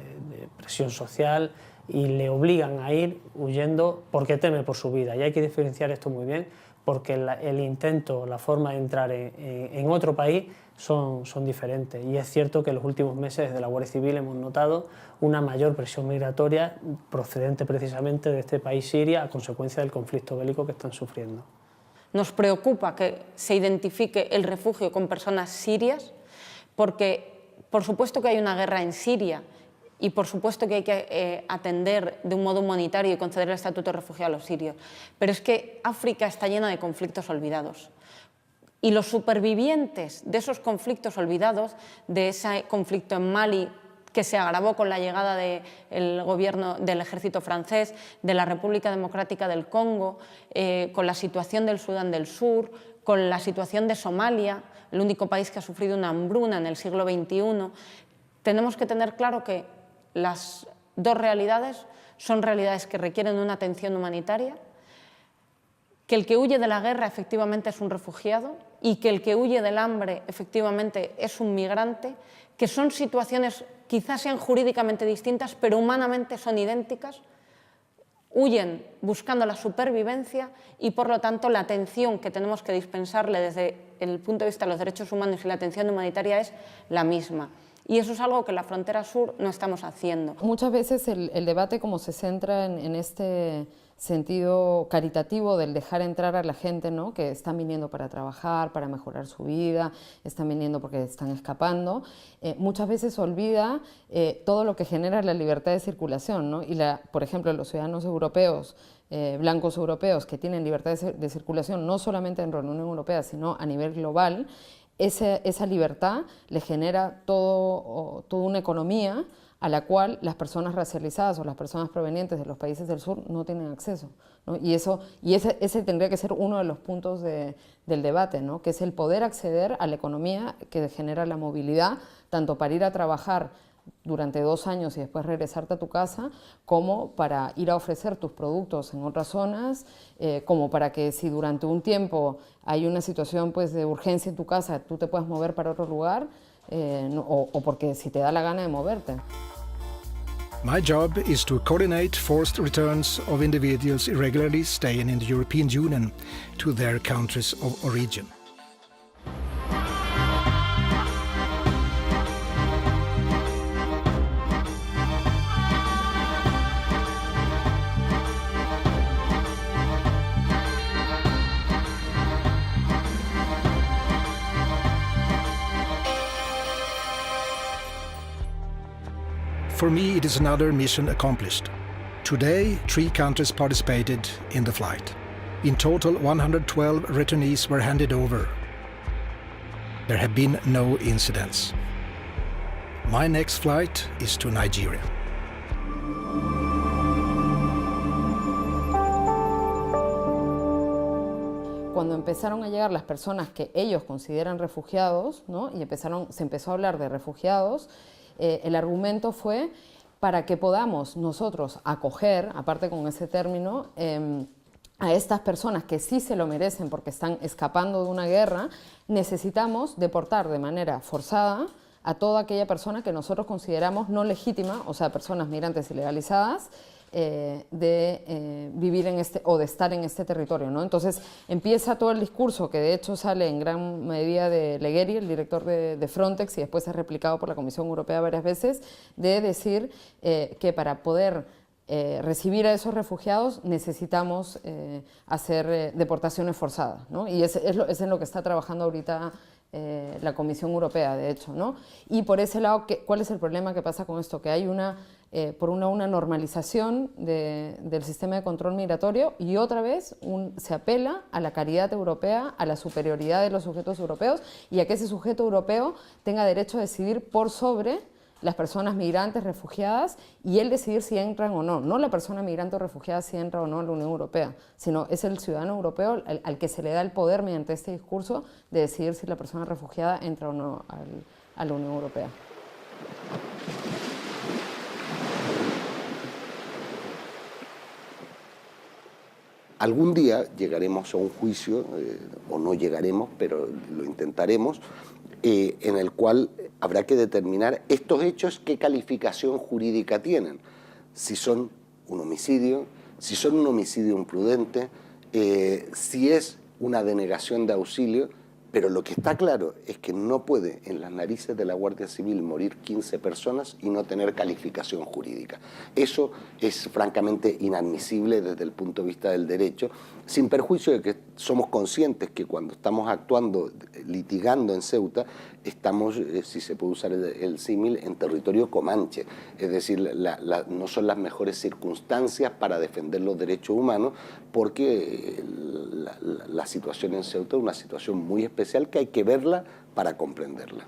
presión social, y le obligan a ir huyendo porque teme por su vida. Y hay que diferenciar esto muy bien, porque el intento, la forma de entrar en otro país son diferentes. Y es cierto que en los últimos meses desde la Guardia Civil hemos notado una mayor presión migratoria procedente precisamente de este país, Siria, a consecuencia del conflicto bélico que están sufriendo. Nos preocupa que se identifique el refugio con personas sirias, porque por supuesto que hay una guerra en Siria, y por supuesto que hay que atender de un modo humanitario y conceder el estatuto de refugiado a los sirios. Pero es que África está llena de conflictos olvidados. Y los supervivientes de esos conflictos olvidados, de ese conflicto en Mali, que se agravó con la llegada del gobierno del ejército francés, de la República Democrática del Congo, con la situación del Sudán del Sur, con la situación de Somalia, el único país que ha sufrido una hambruna en el siglo XXI, tenemos que tener claro que las dos realidades son realidades que requieren una atención humanitaria, que el que huye de la guerra efectivamente es un refugiado y que el que huye del hambre efectivamente es un migrante, que son situaciones quizás sean jurídicamente distintas, pero humanamente son idénticas, huyen buscando la supervivencia y por lo tanto la atención que tenemos que dispensarle desde el punto de vista de los derechos humanos y la atención humanitaria es la misma. Y eso es algo que en la frontera sur no estamos haciendo. Muchas veces el debate como se centra en este sentido caritativo del dejar entrar a la gente, ¿no?, que están viniendo para trabajar, para mejorar su vida, están viniendo porque están escapando, muchas veces olvida todo lo que genera la libertad de circulación, ¿no? Y por ejemplo, los ciudadanos europeos, blancos europeos que tienen libertad de circulación no solamente en la Unión Europea, sino a nivel global, esa libertad le genera toda una economía a la cual las personas racializadas o las personas provenientes de los países del sur no tienen acceso, ¿no? Y ese tendría que ser uno de los puntos del debate, ¿no?, que es el poder acceder a la economía que genera la movilidad, tanto para ir a trabajar durante 2 años y después regresarte a tu casa, como para ir a ofrecer tus productos en otras zonas, como para que si durante un tiempo hay una situación pues, de urgencia en tu casa, tú te puedas mover para otro lugar, o porque si te da la gana de moverte. My job is to coordinate forced returns of individuals irregularly staying in the European Union to their countries of origin. For me, it is another mission accomplished. Today, 3 countries participated in the flight. In total, 112 returnees were handed over. There have been no incidents. My next flight is to Nigeria. Cuando empezaron a llegar las personas que ellos consideran refugiados, ¿no?, y se empezó a hablar de refugiados, el argumento fue para que podamos nosotros acoger, aparte con ese término, a estas personas que sí se lo merecen porque están escapando de una guerra, necesitamos deportar de manera forzada a toda aquella persona que nosotros consideramos no legítima, o sea, personas migrantes ilegalizadas, de vivir en o de estar en este territorio, ¿no? Entonces empieza todo el discurso, que de hecho sale en gran medida de Leggeri, el director de Frontex, y después es replicado por la Comisión Europea varias veces, de decir que para poder recibir a esos refugiados necesitamos hacer deportaciones forzadas, ¿no? Y es en lo que está trabajando ahorita la Comisión Europea, de hecho, ¿no? Y por ese lado, ¿cuál es el problema que pasa con esto? Que hay una normalización del sistema de control migratorio y otra vez se apela a la caridad europea, a la superioridad de los sujetos europeos y a que ese sujeto europeo tenga derecho a decidir por sobre las personas migrantes, refugiadas, y él decidir si entran o no. No la persona migrante o refugiada si entra o no a la Unión Europea, sino es el ciudadano europeo al que se le da el poder mediante este discurso de decidir si la persona refugiada entra o no a la Unión Europea. Algún día llegaremos a un juicio, o no llegaremos, pero lo intentaremos, en el cual habrá que determinar estos hechos qué calificación jurídica tienen. Si son un homicidio, si son un homicidio imprudente, si es una denegación de auxilio, pero lo que está claro es que no puede en las narices de la Guardia Civil morir 15 personas y no tener calificación jurídica. Eso es francamente inadmisible desde el punto de vista del derecho, sin perjuicio de que somos conscientes que cuando estamos actuando, litigando en Ceuta, estamos, si se puede usar el símil, en territorio comanche. Es decir, no son las mejores circunstancias para defender los derechos humanos porque la situación en Ceuta es una situación muy especial que hay que verla para comprenderla.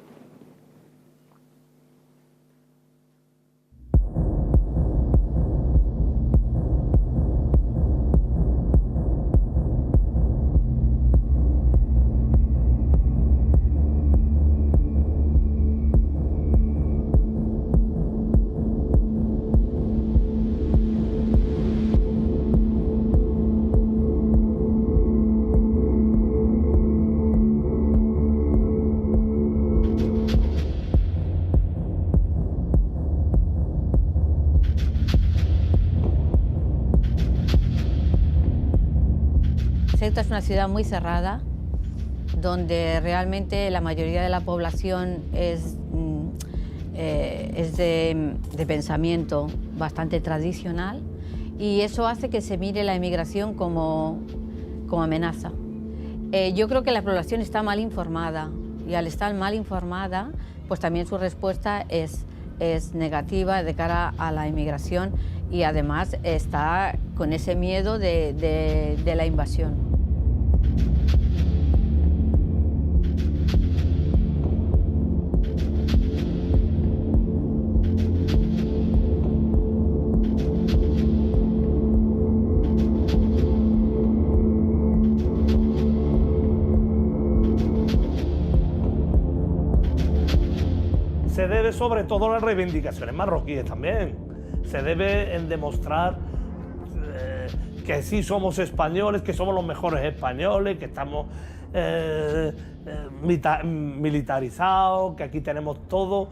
Ceuta es una ciudad muy cerrada, donde realmente la mayoría de la población es de pensamiento bastante tradicional y eso hace que se mire la inmigración como amenaza. Yo creo que la población está mal informada y al estar mal informada, pues también su respuesta es negativa de cara a la inmigración y además está con ese miedo de la invasión. Se debe sobre todo a las reivindicaciones marroquíes también. Se debe en demostrar que sí somos españoles, que somos los mejores españoles, que estamos militarizados, que aquí tenemos todo.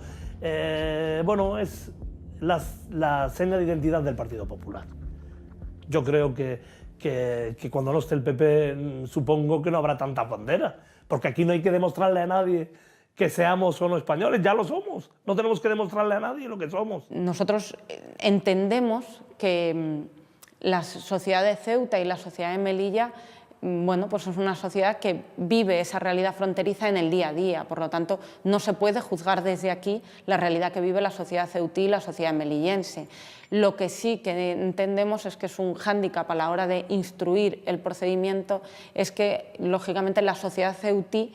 Bueno, es la seña de identidad del Partido Popular. Yo creo que cuando no esté el PP, supongo que no habrá tantas banderas, porque aquí no hay que demostrarle a nadie que seamos o no españoles, ya lo somos. No tenemos que demostrarle a nadie lo que somos. Nosotros entendemos que la sociedad de Ceuta y la sociedad de Melilla, bueno, pues es una sociedad que vive esa realidad fronteriza en el día a día. Por lo tanto, no se puede juzgar desde aquí la realidad que vive la sociedad ceutí y la sociedad melillense. Lo que sí que entendemos es que es un hándicap a la hora de instruir el procedimiento, es que, lógicamente, la sociedad ceutí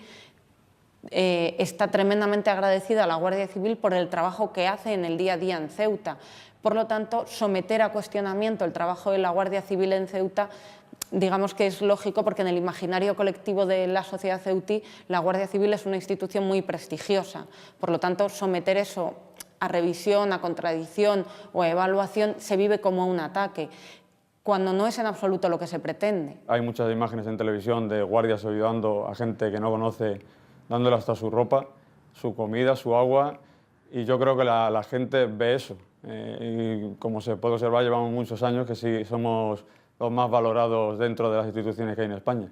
está tremendamente agradecida a la Guardia Civil por el trabajo que hace en el día a día en Ceuta. Por lo tanto, someter a cuestionamiento el trabajo de la Guardia Civil en Ceuta, digamos que es lógico porque en el imaginario colectivo de la sociedad ceutí la Guardia Civil es una institución muy prestigiosa. Por lo tanto, someter eso a revisión, a contradicción o a evaluación se vive como un ataque, cuando no es en absoluto lo que se pretende. Hay muchas imágenes en televisión de guardias ayudando a gente que no conoce, dándole hasta su ropa, su comida, su agua, y yo creo que la gente ve eso. Y como se puede observar, llevamos muchos años que sí somos los más valorados dentro de las instituciones que hay en España.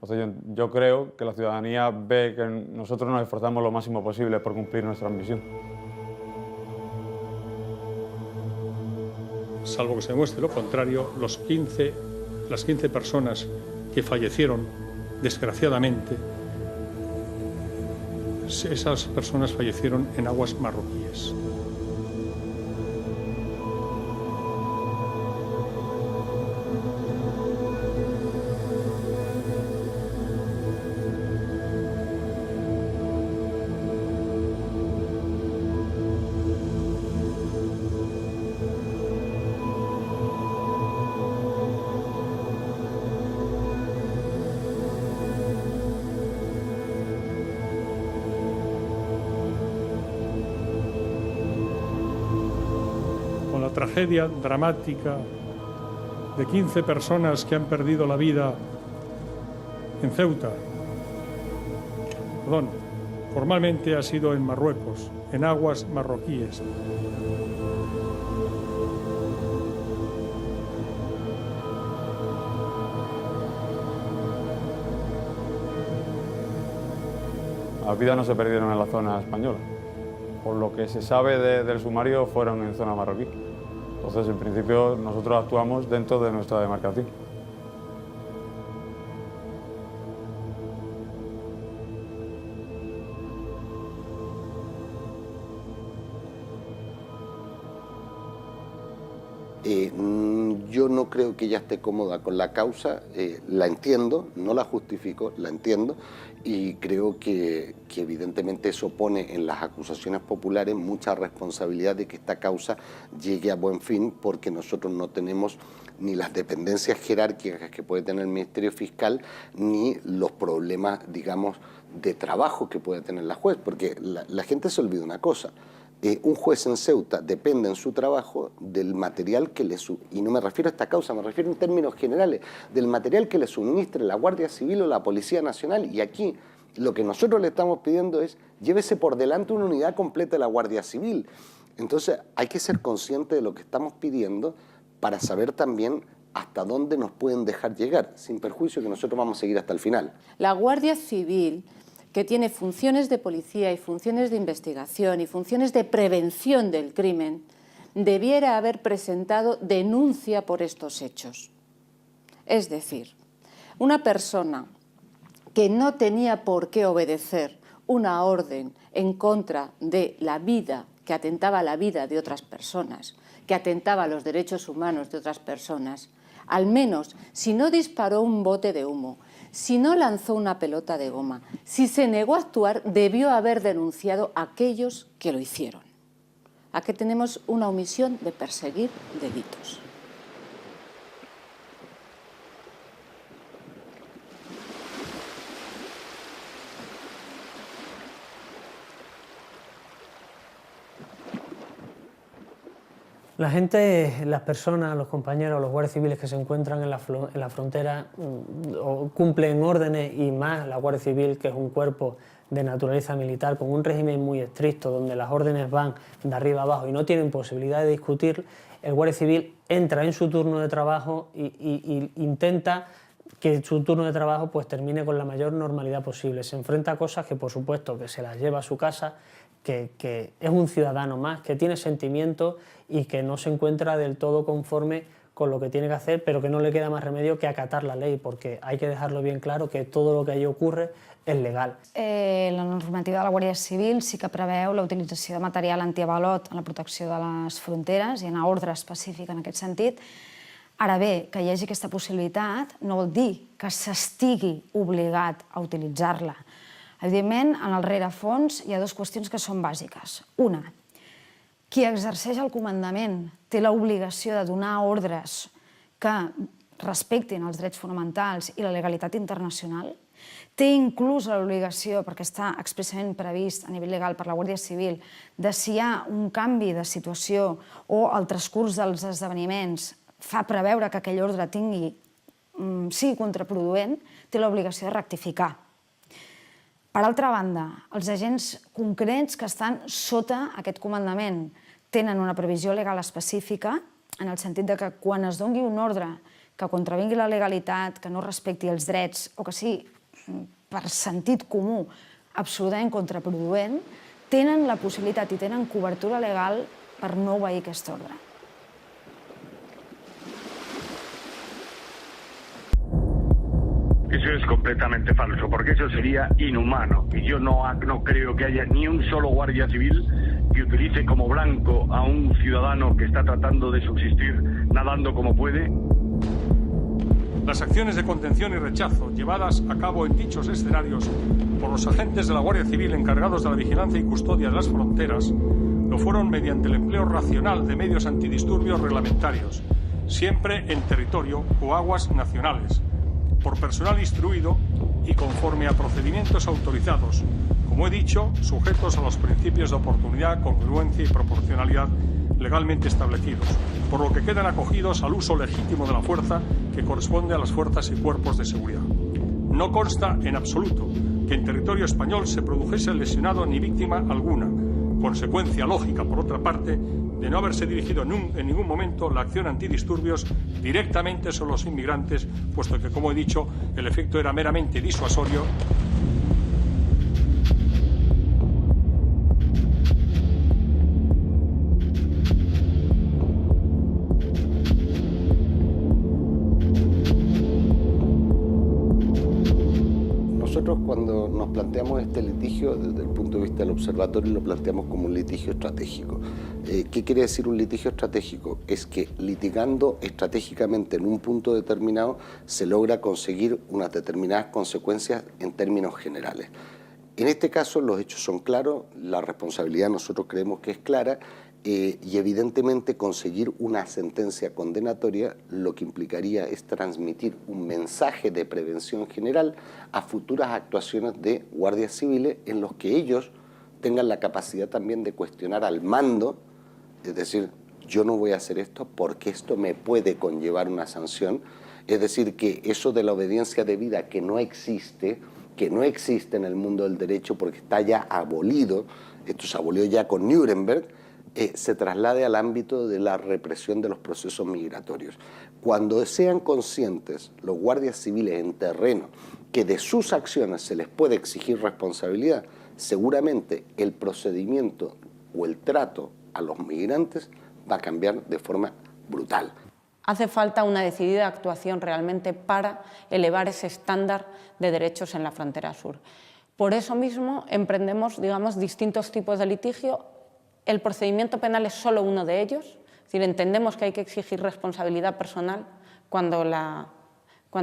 Entonces yo creo que la ciudadanía ve que nosotros nos esforzamos lo máximo posible por cumplir nuestra misión. Salvo que se demuestre lo contrario, las 15 personas que fallecieron, desgraciadamente, esas personas fallecieron en aguas marroquíes. Tragedia dramática de 15 personas que han perdido la vida en Ceuta. Perdón, formalmente ha sido en Marruecos, en aguas marroquíes. Las vidas no se perdieron en la zona española. Por lo que se sabe del sumario, fueron en zona marroquí. Entonces, en principio, nosotros actuamos dentro de nuestra demarcación. Yo no creo que ella esté cómoda con la causa, la entiendo, no la justifico, la entiendo, y creo que evidentemente eso pone en las acusaciones populares mucha responsabilidad de que esta causa llegue a buen fin, porque nosotros no tenemos ni las dependencias jerárquicas que puede tener el Ministerio Fiscal, ni los problemas, digamos, de trabajo que puede tener la juez, porque la gente se olvida una cosa. Un juez en Ceuta depende en su trabajo del material que le y no me refiero a esta causa, me refiero en términos generales, del material que le suministre la Guardia Civil o la Policía Nacional. Y aquí lo que nosotros le estamos pidiendo es llévese por delante una unidad completa de la Guardia Civil. Entonces hay que ser consciente de lo que estamos pidiendo para saber también hasta dónde nos pueden dejar llegar, sin perjuicio que nosotros vamos a seguir hasta el final. La Guardia Civil, que tiene funciones de policía y funciones de investigación y funciones de prevención del crimen, debiera haber presentado denuncia por estos hechos. Es decir, una persona que no tenía por qué obedecer una orden en contra de la vida, que atentaba a la vida de otras personas, que atentaba a los derechos humanos de otras personas, al menos si no disparó un bote de humo, si no lanzó una pelota de goma, si se negó a actuar, debió haber denunciado a aquellos que lo hicieron. Aquí tenemos una omisión de perseguir delitos. La gente, las personas, los compañeros, los guardias civiles que se encuentran en la frontera cumplen órdenes, y más la Guardia Civil, que es un cuerpo de naturaleza militar con un régimen muy estricto, donde las órdenes van de arriba a abajo y no tienen posibilidad de discutir. El Guardia Civil entra en su turno de trabajo y intenta que su turno de trabajo pues termine con la mayor normalidad posible. Se enfrenta a cosas que, por supuesto, que se las lleva a su casa, que es un ciudadano más, que tiene sentimientos y que no se encuentra del todo conforme con lo que tiene que hacer, pero que no le queda más remedio que acatar la ley, porque hay que dejarlo bien claro que todo lo que allí ocurre és legal. La normativa de la Guàrdia Civil sí que preveu la utilització de material antiavalot en la protecció de les fronteres, hi ha una ordre específica en aquest sentit. Ara bé, que hi hagi aquesta possibilitat no vol dir que s'estigui obligat a utilitzar-la. Evidentment, en el rerefons hi ha dues qüestions que són bàsiques. Una, qui exerceix el comandament té l'obligació de donar ordres que respectin els drets fonamentals i la legalitat internacional. Té inclús l'obligació, perquè està expressament previst a nivell legal per la Guàrdia Civil, de si hi ha un canvi de situació o el transcurs dels esdeveniments fa preveure que aquell ordre sigui contraproduent, té l'obligació de rectificar. Per altra banda, els agents concrets que estan sota aquest comandament tenen una previsió legal específica en el sentit de que quan es doni un ordre que contravingui la legalitat, que no respecti els drets o que sigui per sentit comú absolutament contraproduent, tenen la possibilitat i tenen cobertura legal per no obeir aquest ordre. Eso es completamente falso, porque eso sería inhumano. Y yo no creo que haya ni un solo guardia civil que utilice como blanco a un ciudadano que está tratando de subsistir nadando como puede. Las acciones de contención y rechazo llevadas a cabo en dichos escenarios por los agentes de la Guardia Civil encargados de la vigilancia y custodia de las fronteras lo fueron mediante el empleo racional de medios antidisturbios reglamentarios, siempre en territorio o aguas nacionales, por personal instruido y conforme a procedimientos autorizados, como he dicho, sujetos a los principios de oportunidad, congruencia y proporcionalidad legalmente establecidos, por lo que quedan acogidos al uso legítimo de la fuerza que corresponde a las fuerzas y cuerpos de seguridad. No consta en absoluto que en territorio español se produjese lesionado ni víctima alguna, consecuencia lógica, por otra parte, de no haberse dirigido en ningún momento la acción antidisturbios directamente sobre los inmigrantes, puesto que, como he dicho, el efecto era meramente disuasorio. Nosotros cuando nos planteamos este litigio, desde el punto de vista del observatorio, lo planteamos como un litigio estratégico. ¿Qué quiere decir un litigio estratégico? Es que litigando estratégicamente en un punto determinado se logra conseguir unas determinadas consecuencias en términos generales. En este caso los hechos son claros, la responsabilidad nosotros creemos que es clara, y evidentemente conseguir una sentencia condenatoria lo que implicaría es transmitir un mensaje de prevención general a futuras actuaciones de guardias civiles en los que ellos tengan la capacidad también de cuestionar al mando, es decir, yo no voy a hacer esto porque esto me puede conllevar una sanción, es decir, que eso de la obediencia debida que no existe en el mundo del derecho porque está ya abolido, esto se abolió ya con Nuremberg, se traslade al ámbito de la represión de los procesos migratorios. Cuando sean conscientes los guardias civiles en terreno que de sus acciones se les puede exigir responsabilidad, seguramente el procedimiento o el trato a los migrantes va a cambiar de forma brutal. Hace falta una decidida actuación realmente para elevar ese estándar de derechos en la frontera sur. Por eso mismo emprendemos, digamos, distintos tipos de litigio. El procedimiento penal es solo uno de ellos, es decir, entendemos que hay que exigir responsabilidad personal cuando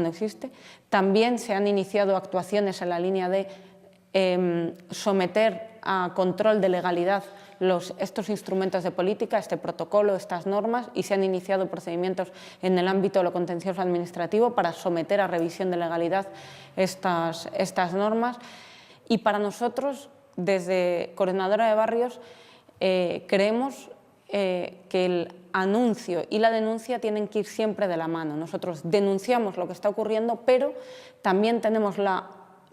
existe. También se han iniciado actuaciones en la línea de someter a control de legalidad estos instrumentos de política, este protocolo, estas normas, y se han iniciado procedimientos en el ámbito de lo contencioso administrativo para someter a revisión de legalidad estas normas. Y para nosotros, desde Coordinadora de Barrios, creemos que el anuncio y la denuncia tienen que ir siempre de la mano. Nosotros denunciamos lo que está ocurriendo, pero también tenemos la,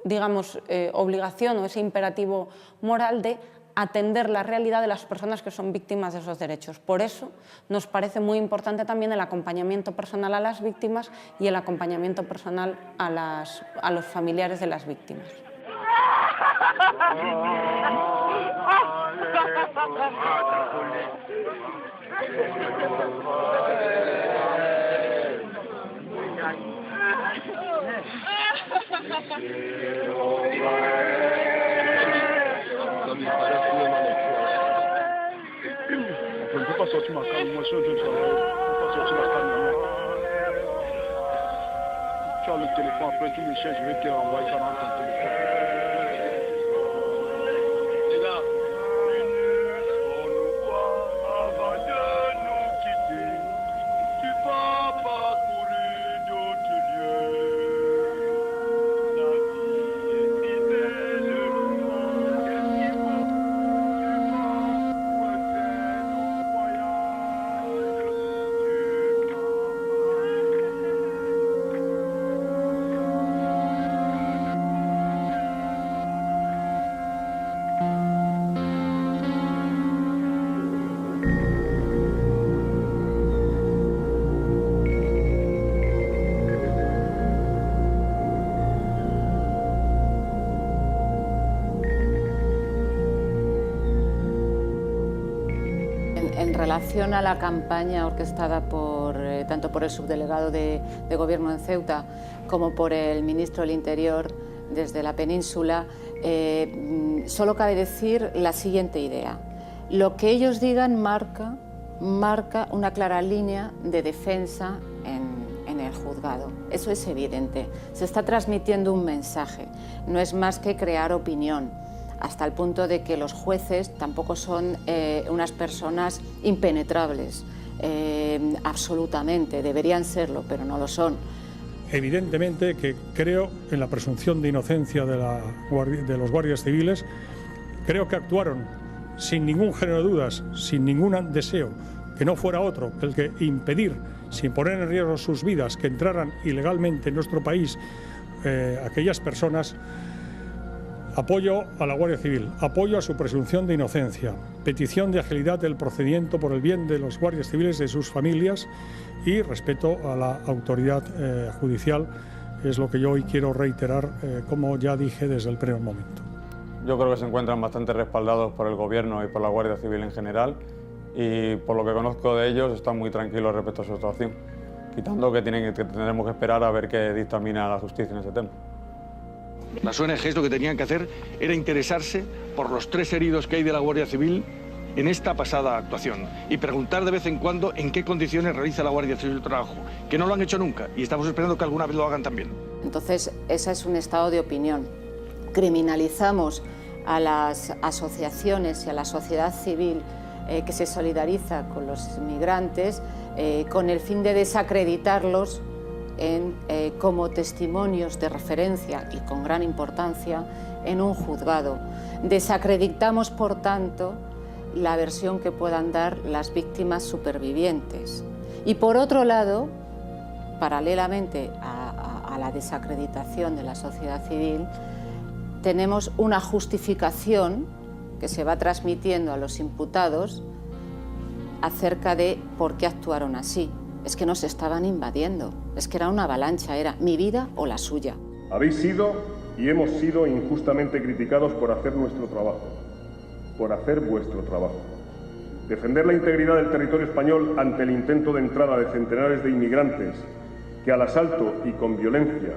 digamos, obligación o ese imperativo moral de atender la realidad de las personas que son víctimas de esos derechos. Por eso nos parece muy importante también el acompañamiento personal a las víctimas y el acompañamiento personal a los familiares de las víctimas. Je ne peux pas sortir ma canne, moi je ne peux pas sortir la canne. Tu as le téléphone, après tu me cherches, je vais te renvoyer ça dans ton téléphone. relación a la campaña orquestada tanto por el subdelegado de Gobierno en Ceuta como por el ministro del Interior desde la península, solo cabe decir la siguiente idea. Lo que ellos digan marca una clara línea de defensa en el juzgado. Eso es evidente. Se está transmitiendo un mensaje. No es más que crear opinión, hasta el punto de que los jueces tampoco son unas personas impenetrables, absolutamente. Deberían serlo, pero no lo son. Evidentemente que creo en la presunción de inocencia de los guardias civiles. Creo que actuaron sin ningún género de dudas, sin ningún deseo que no fuera otro que el que impedir, sin poner en riesgo sus vidas, que entraran ilegalmente en nuestro país aquellas personas. Apoyo a la Guardia Civil, apoyo a su presunción de inocencia, petición de agilidad del procedimiento por el bien de los guardias civiles y de sus familias y respeto a la autoridad judicial, es lo que yo hoy quiero reiterar, como ya dije desde el primer momento. Yo creo que se encuentran bastante respaldados por el Gobierno y por la Guardia Civil en general y por lo que conozco de ellos están muy tranquilos respecto a su actuación, quitando que tendremos que esperar a ver qué dictamina la justicia en ese tema. Las ONGs lo que tenían que hacer era interesarse por los 3 heridos que hay de la Guardia Civil en esta pasada actuación y preguntar de vez en cuando en qué condiciones realiza la Guardia Civil el trabajo, que no lo han hecho nunca y estamos esperando que alguna vez lo hagan también. Entonces, ese es un estado de opinión. Criminalizamos a las asociaciones y a la sociedad civil que se solidariza con los migrantes con el fin de desacreditarlos como testimonios de referencia y con gran importancia en un juzgado. Desacreditamos, por tanto, la versión que puedan dar las víctimas supervivientes. Y por otro lado, paralelamente a la desacreditación de la sociedad civil, tenemos una justificación que se va transmitiendo a los imputados acerca de por qué actuaron así. Es que nos estaban invadiendo, es que era una avalancha, era mi vida o la suya. Habéis sido y hemos sido injustamente criticados por hacer nuestro trabajo, por hacer vuestro trabajo. Defender la integridad del territorio español ante el intento de entrada de centenares de inmigrantes que al asalto y con violencia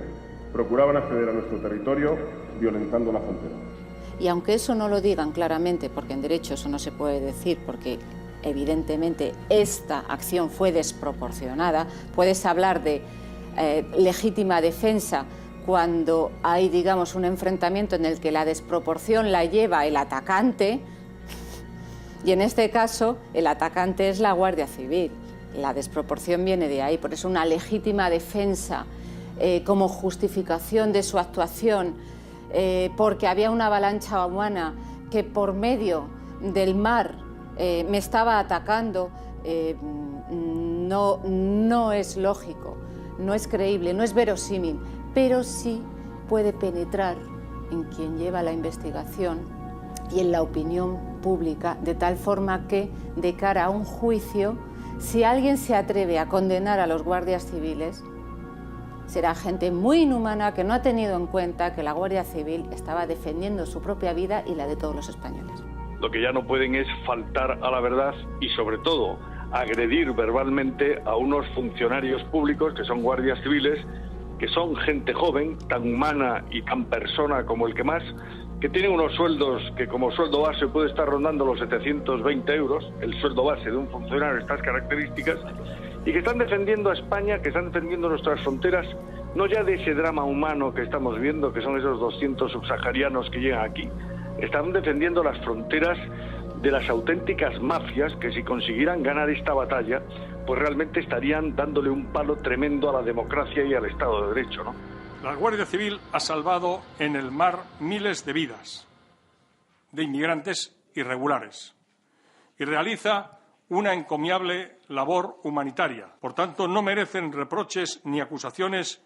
procuraban acceder a nuestro territorio violentando la frontera. Y aunque eso no lo digan claramente, porque en derecho eso no se puede decir, porque evidentemente esta acción fue desproporcionada, puedes hablar de legítima defensa cuando hay, digamos, un enfrentamiento en el que la desproporción la lleva el atacante, y en este caso el atacante es la Guardia Civil. La desproporción viene de ahí, por eso una legítima defensa como justificación de su actuación, porque había una avalancha humana que por medio del mar me estaba atacando, no es lógico, no es creíble, no es verosímil, pero sí puede penetrar en quien lleva la investigación y en la opinión pública, de tal forma que, de cara a un juicio, si alguien se atreve a condenar a los guardias civiles, será gente muy inhumana que no ha tenido en cuenta que la Guardia Civil estaba defendiendo su propia vida y la de todos los españoles. Lo que ya no pueden es faltar a la verdad y, sobre todo, agredir verbalmente a unos funcionarios públicos que son guardias civiles, que son gente joven, tan humana y tan persona como el que más, que tienen unos sueldos que como sueldo base puede estar rondando los 720 euros, el sueldo base de un funcionario de estas características, y que están defendiendo a España, que están defendiendo nuestras fronteras, no ya de ese drama humano que estamos viendo, que son esos 200 subsaharianos que llegan aquí, están defendiendo las fronteras de las auténticas mafias que, si consiguieran ganar esta batalla, pues realmente estarían dándole un palo tremendo a la democracia y al Estado de Derecho, ¿no? La Guardia Civil ha salvado en el mar miles de vidas de inmigrantes irregulares y realiza una encomiable labor humanitaria. Por tanto, no merecen reproches ni acusaciones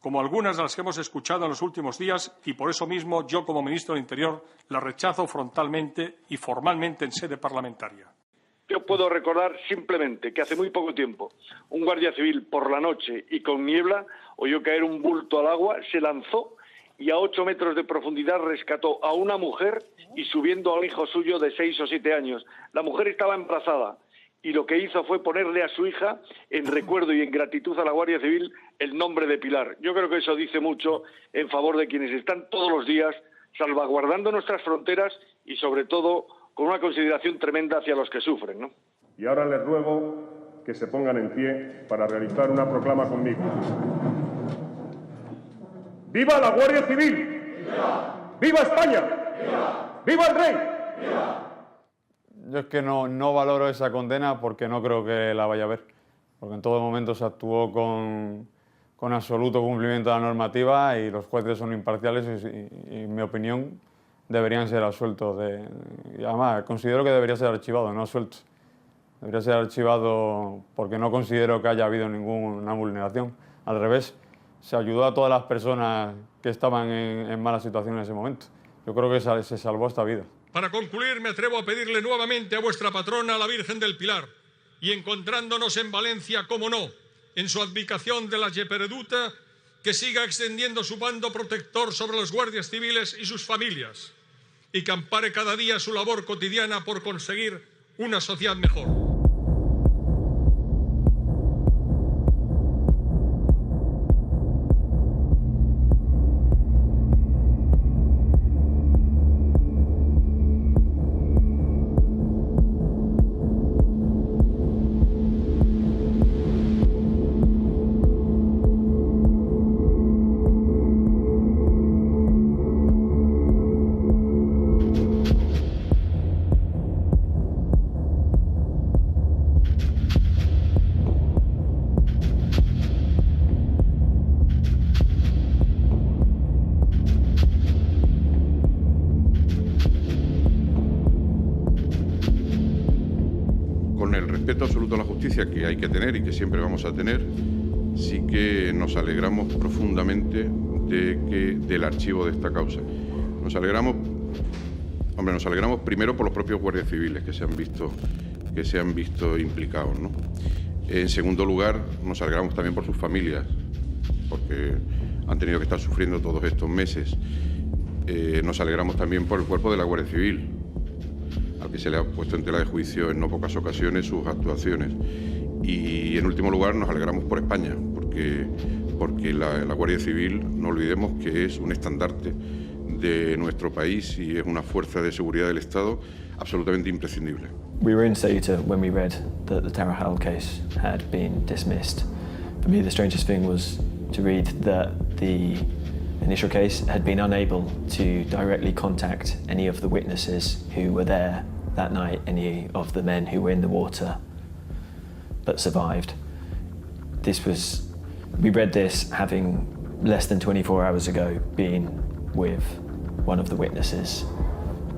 como algunas de las que hemos escuchado en los últimos días, y por eso mismo yo, como ministro del Interior, la rechazo frontalmente y formalmente en sede parlamentaria. Yo puedo recordar simplemente que hace muy poco tiempo un guardia civil por la noche y con niebla oyó caer un bulto al agua, se lanzó y a 8 metros de profundidad rescató a una mujer y subiendo a un hijo suyo de 6 o 7 años. La mujer estaba embarazada y lo que hizo fue ponerle a su hija, en recuerdo y en gratitud a la Guardia Civil, el nombre de Pilar. Yo creo que eso dice mucho en favor de quienes están todos los días salvaguardando nuestras fronteras y, sobre todo, con una consideración tremenda hacia los que sufren, ¿no? Y ahora les ruego que se pongan en pie para realizar una proclama conmigo. ¡Viva la Guardia Civil! ¡Viva! ¡Viva España! ¡Viva! ¡Viva el rey! ¡Viva! Yo es que no valoro esa condena porque no creo que la vaya a ver, porque en todo momento se actuó con absoluto cumplimiento de la normativa y los jueces son imparciales y en mi opinión, deberían ser absueltos. Y además, considero que debería ser archivado, no absuelto. Debería ser archivado porque no considero que haya habido ninguna vulneración. Al revés, se ayudó a todas las personas que estaban en mala situación en ese momento. Yo creo que se salvó esta vida. Para concluir, me atrevo a pedirle nuevamente a vuestra patrona, la Virgen del Pilar, y encontrándonos en Valencia, como no, en su abdicación de la Jepereduta, que siga extendiendo su bando protector sobre los guardias civiles y sus familias, y que ampare cada día su labor cotidiana por conseguir una sociedad mejor. Absoluto a la justicia que hay que tener y que siempre vamos a tener, sí que nos alegramos profundamente del archivo de esta causa. Nos alegramos primero por los propios guardias civiles que se han visto implicados, ¿no? En segundo lugar, nos alegramos también por sus familias, porque han tenido que estar sufriendo todos estos meses. Nos alegramos también por el cuerpo de la Guardia Civil, al que se le ha puesto en tela de juicio en no pocas ocasiones sus actuaciones. Y en último lugar nos alegramos por España, porque la Guardia Civil, no olvidemos que es un estandarte de nuestro país y es una fuerza de seguridad del Estado absolutamente imprescindible. We were in Ceuta when we read that the Tarajal case had been dismissed. For me, the strangest thing was to read that the initial case had been unable to directly contact any of the witnesses who were there that night, any of the men who were in the water but survived. We read this having less than 24 hours ago been with one of the witnesses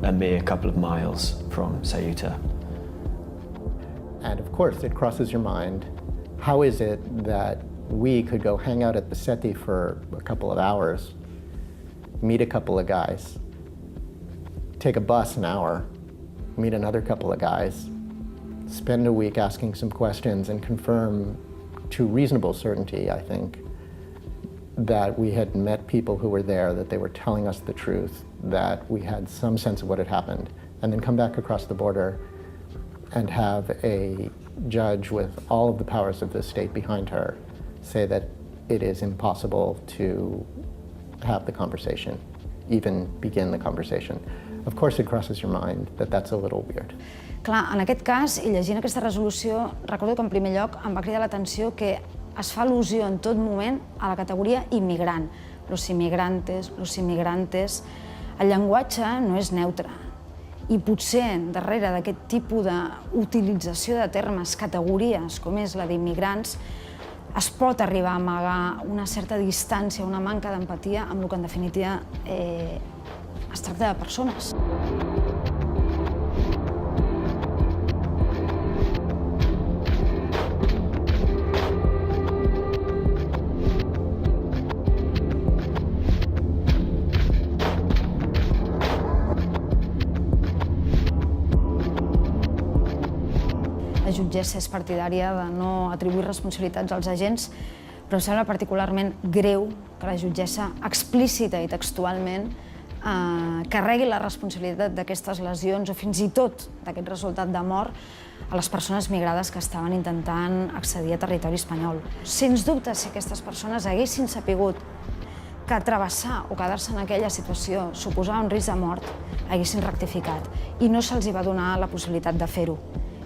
a mere couple of miles from Ceuta. And of course it crosses your mind, how is it that we could go hang out at the SETI for a couple of hours, meet a couple of guys, take a bus an hour, meet another couple of guys, spend a week asking some questions and confirm to reasonable certainty, I think, that we had met people who were there, that they were telling us the truth, that we had some sense of what had happened, and then come back across the border and have a judge with all of the powers of the state behind her say that it is impossible to have the conversation, even begin the conversation. Of course it crosses your mind that that's a little weird. Clar, en aquest cas, i llegint aquesta resolució, recordo que en primer lloc em va cridar l'atenció que es fa al·lusió en tot moment a la categoria immigrant. Los inmigrantes, los inmigrantes. El llenguatge no és neutre. I potser darrere d'aquest tipus d'utilització de termes, categories, com és la d'immigrants, es pot arribar a amagar una certa distància, una manca d'empatia amb el que en definitiva es tracta de persones. La jutgessa és partidària de no atribuir responsabilitats als agents, però em sembla particularment greu que la jutgessa explícita i textualment carregui la responsabilitat d'aquestes lesions o fins i tot d'aquest resultat de mort a les persones migrades que estaven intentant accedir a territori espanyol. Sens dubte, si aquestes persones haguessin sapigut que travessar o quedar-se en aquella situació suposava un risc de mort, haguessin rectificat i no se'ls va donar la possibilitat de fer-ho.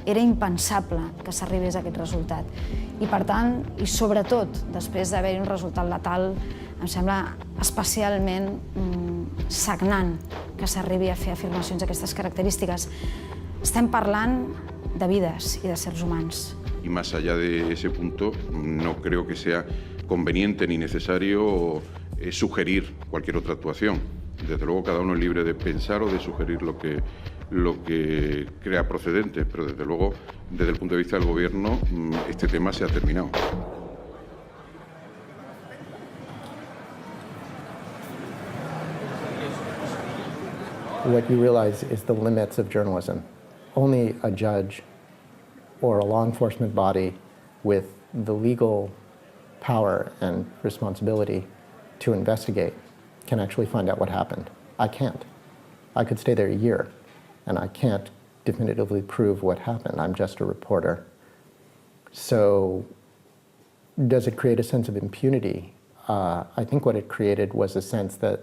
Era impensable que s'arribés a aquest resultat. I per tant, i sobretot, després d'haver-hi un resultat letal, em sembla especialment sagnant que s'arribi a fer afirmacions d'aquestes característiques. Estem parlant de vides y de seres humanos. Y más allá de ese punto, no creo que sea conveniente ni necesario sugerir cualquier otra actuación. Desde luego cada uno es libre de pensar o de sugerir lo que crea procedente, pero desde luego desde el punto de vista del Gobierno este tema se ha terminado. What you realize is the limits of journalism. Only a judge or a law enforcement body with the legal power and responsibility to investigate can actually find out what happened. I can't. I could stay there a year, and I can't definitively prove what happened. I'm just a reporter. So does it create a sense of impunity? I think what it created was a sense that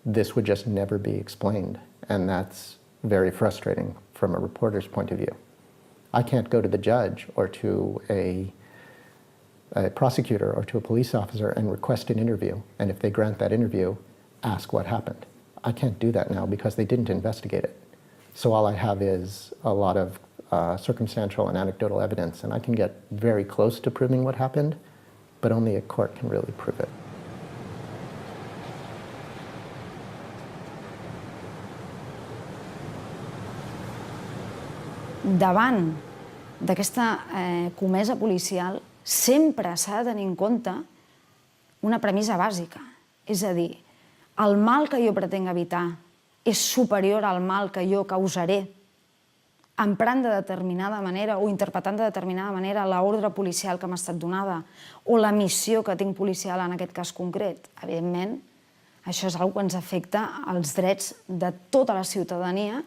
this would just never be explained, and that's very frustrating from a reporter's point of view. I can't go to the judge or to a prosecutor or to a police officer and request an interview, and if they grant that interview, ask what happened. I can't do that now because they didn't investigate it. So all I have is a lot of circumstantial and anecdotal evidence, and I can get very close to proving what happened, but only a court can really prove it. Davant d'aquesta comesa policial sempre s'ha de tenir en compte una premissa bàsica, és a dir, el mal que jo pretenc evitar és superior al mal que jo causaré emprant de determinada manera o interpretant de determinada manera l'ordre policial que m'ha estat donada o la missió que tinc policial en aquest cas concret. Evidentment, això és una cosa que ens afecta als drets de tota la ciutadania,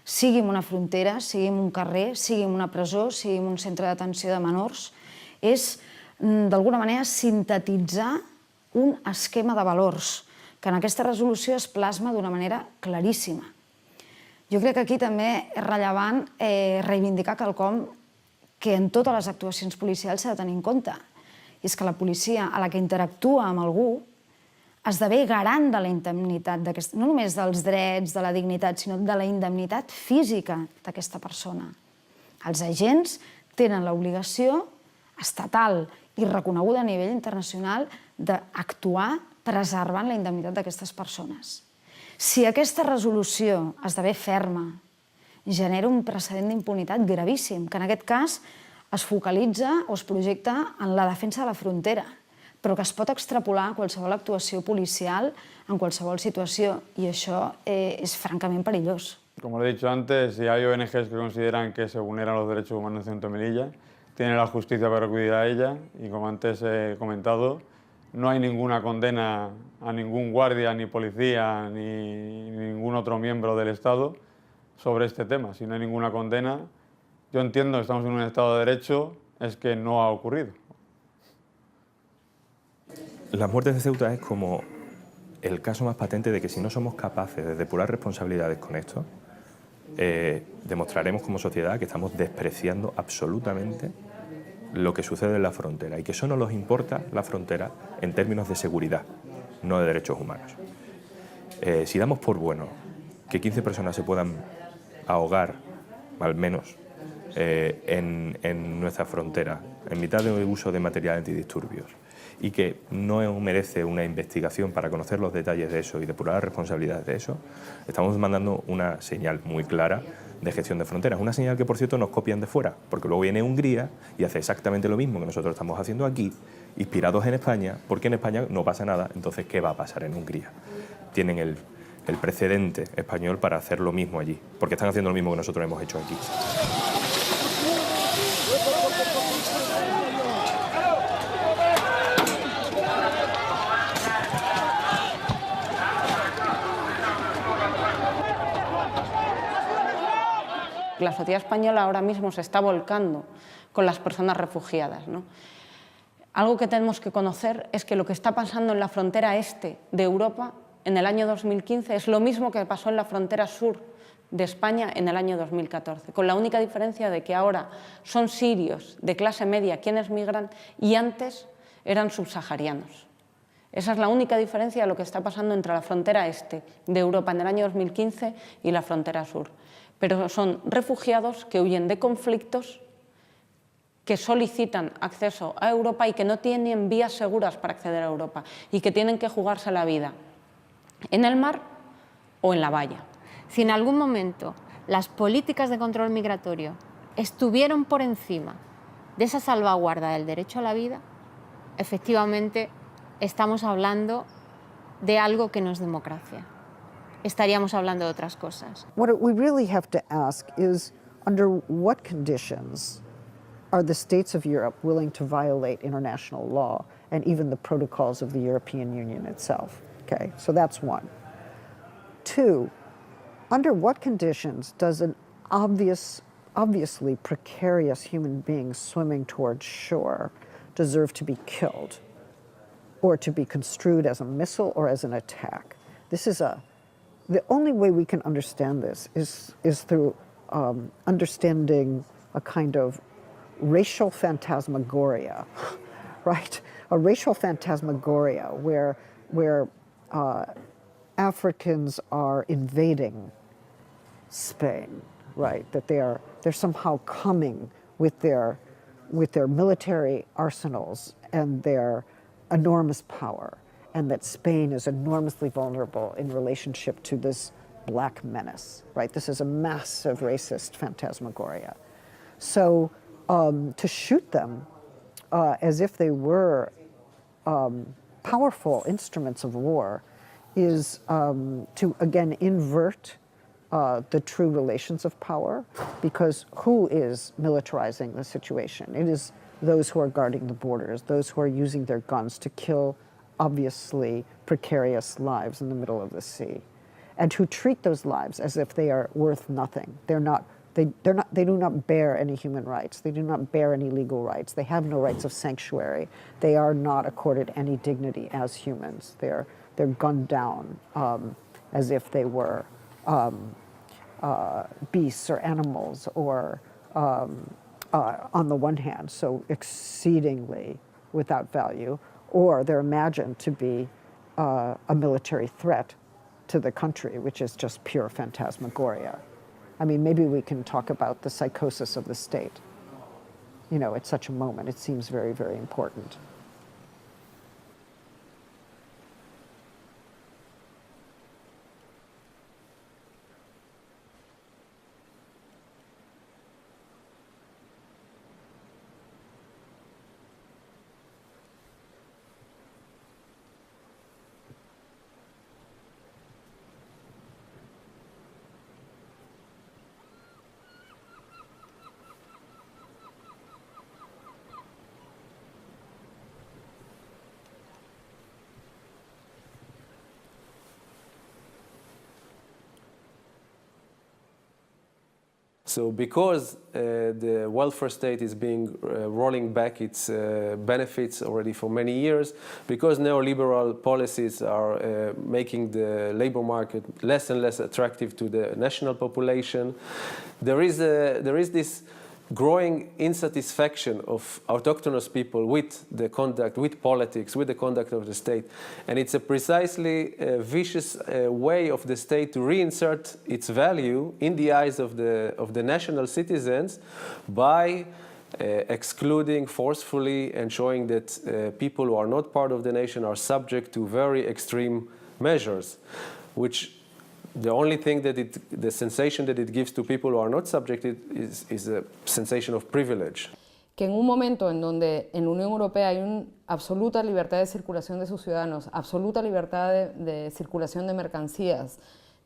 sigui en una frontera, sigui en un carrer, sigui en una presó, sigui en un centre d'atenció de menors, és, d'alguna manera, sintetitzar un esquema de valors que en aquesta resolució es plasma d'una manera claríssima. Jo crec que aquí també és rellevant reivindicar quelcom que en totes les actuacions policials s'ha de tenir en compte. I és que la policia, a la que interactua amb algú, esdevé garant de la indemnitat, no només dels drets, de la dignitat, sinó de la indemnitat física d'aquesta persona. Els agents tenen l'obligació estatal i reconeguda a nivell internacional d'actuar preservant la indemnitat d'aquestes persones. Si aquesta resolució esdevé ferma, genera un precedent d'impunitat gravíssim, que en aquest cas es focalitza o es projecta en la defensa de la frontera, però que es pot extrapolar a qualsevol actuació policial en qualsevol situació, i això és francament perillós. Como le he dicho antes, si hay ONGs que consideran que se vulneran los derechos humanos en Ceuta y Melilla, tiene la justicia para acudir a ella, y como antes he comentado, no hay ninguna condena a ningún guardia, ni policía, ni ningún otro miembro del Estado sobre este tema. Si no hay ninguna condena, yo entiendo que estamos en un Estado de Derecho, es que no ha ocurrido. Las muertes de Ceuta es como el caso más patente de que si no somos capaces de depurar responsabilidades con esto, demostraremos como sociedad que estamos despreciando absolutamente lo que sucede en la frontera y que eso no nos importa la frontera en términos de seguridad, no de derechos humanos. Si damos por bueno que 15 personas se puedan ahogar, al menos, en nuestra frontera, en mitad de uso de material antidisturbios, y que no merece una investigación para conocer los detalles de eso y depurar las responsabilidades de eso, estamos mandando una señal muy clara de gestión de fronteras. Una señal que, por cierto, nos copian de fuera, porque luego viene Hungría y hace exactamente lo mismo que nosotros estamos haciendo aquí, inspirados en España, porque en España no pasa nada. Entonces, ¿qué va a pasar en Hungría? Tienen el precedente español para hacer lo mismo allí, porque están haciendo lo mismo que nosotros hemos hecho aquí. que la sociedad española ahora mismo se está volcando con las personas refugiadas, ¿no? Algo que tenemos que conocer es que lo que está pasando en la frontera este de Europa en el año 2015 es lo mismo que pasó en la frontera sur de España en el año 2014, con la única diferencia de que ahora son sirios de clase media quienes migran y antes eran subsaharianos. Esa es la única diferencia de lo que está pasando entre la frontera este de Europa en el año 2015 y la frontera sur. Pero son refugiados que huyen de conflictos, que solicitan acceso a Europa y que no tienen vías seguras para acceder a Europa y que tienen que jugarse la vida en el mar o en la valla. Si en algún momento las políticas de control migratorio estuvieron por encima de esa salvaguarda del derecho a la vida, efectivamente estamos hablando de algo que no es democracia. Estaríamos hablando de otras cosas. What we really have to ask is, under what conditions are the states of Europe willing to violate international law and even the protocols of the European Union itself? Okay, so that's one. Two, under what conditions does an obviously precarious human being swimming towards shore deserve to be killed or to be construed as a missile or as an attack? This is the only way we can understand this is through understanding a kind of racial phantasmagoria, right? A racial phantasmagoria where Africans are invading Spain, right? That they're somehow coming with their military arsenals and their enormous power, and that Spain is enormously vulnerable in relationship to this black menace, right? This is a massive racist phantasmagoria. So to shoot them as if they were powerful instruments of war is to, again, invert the true relations of power, because who is militarizing the situation? It is those who are guarding the borders, those who are using their guns to kill obviously precarious lives in the middle of the sea, and who treat those lives as if they are worth nothing. They do not bear any human rights. They do not bear any legal rights. They have no rights of sanctuary. They are not accorded any dignity as humans. They're gunned down as if they were beasts or animals, or on the one hand, so exceedingly without value, or they're imagined to be a military threat to the country, which is just pure phantasmagoria. I mean, maybe we can talk about the psychosis of the state, you know, at such a moment. It seems very, very important. So because the welfare state is being rolling back its benefits already for many years, because neoliberal policies are making the labor market less and less attractive to the national population, there is this growing insatisfaction of autochthonous people with the conduct, with politics, with the conduct of the state. And it's a precisely vicious way of the state to reinsert its value in the eyes of the national citizens by excluding forcefully and showing that people who are not part of the nation are subject to very extreme measures, which the only thing that the sensation that it gives to people who are not subjected is a sensation of privilege. Que en un momento en donde en la Unión Europea hay una absoluta libertad de circulación de sus ciudadanos, absoluta libertad de circulación de mercancías,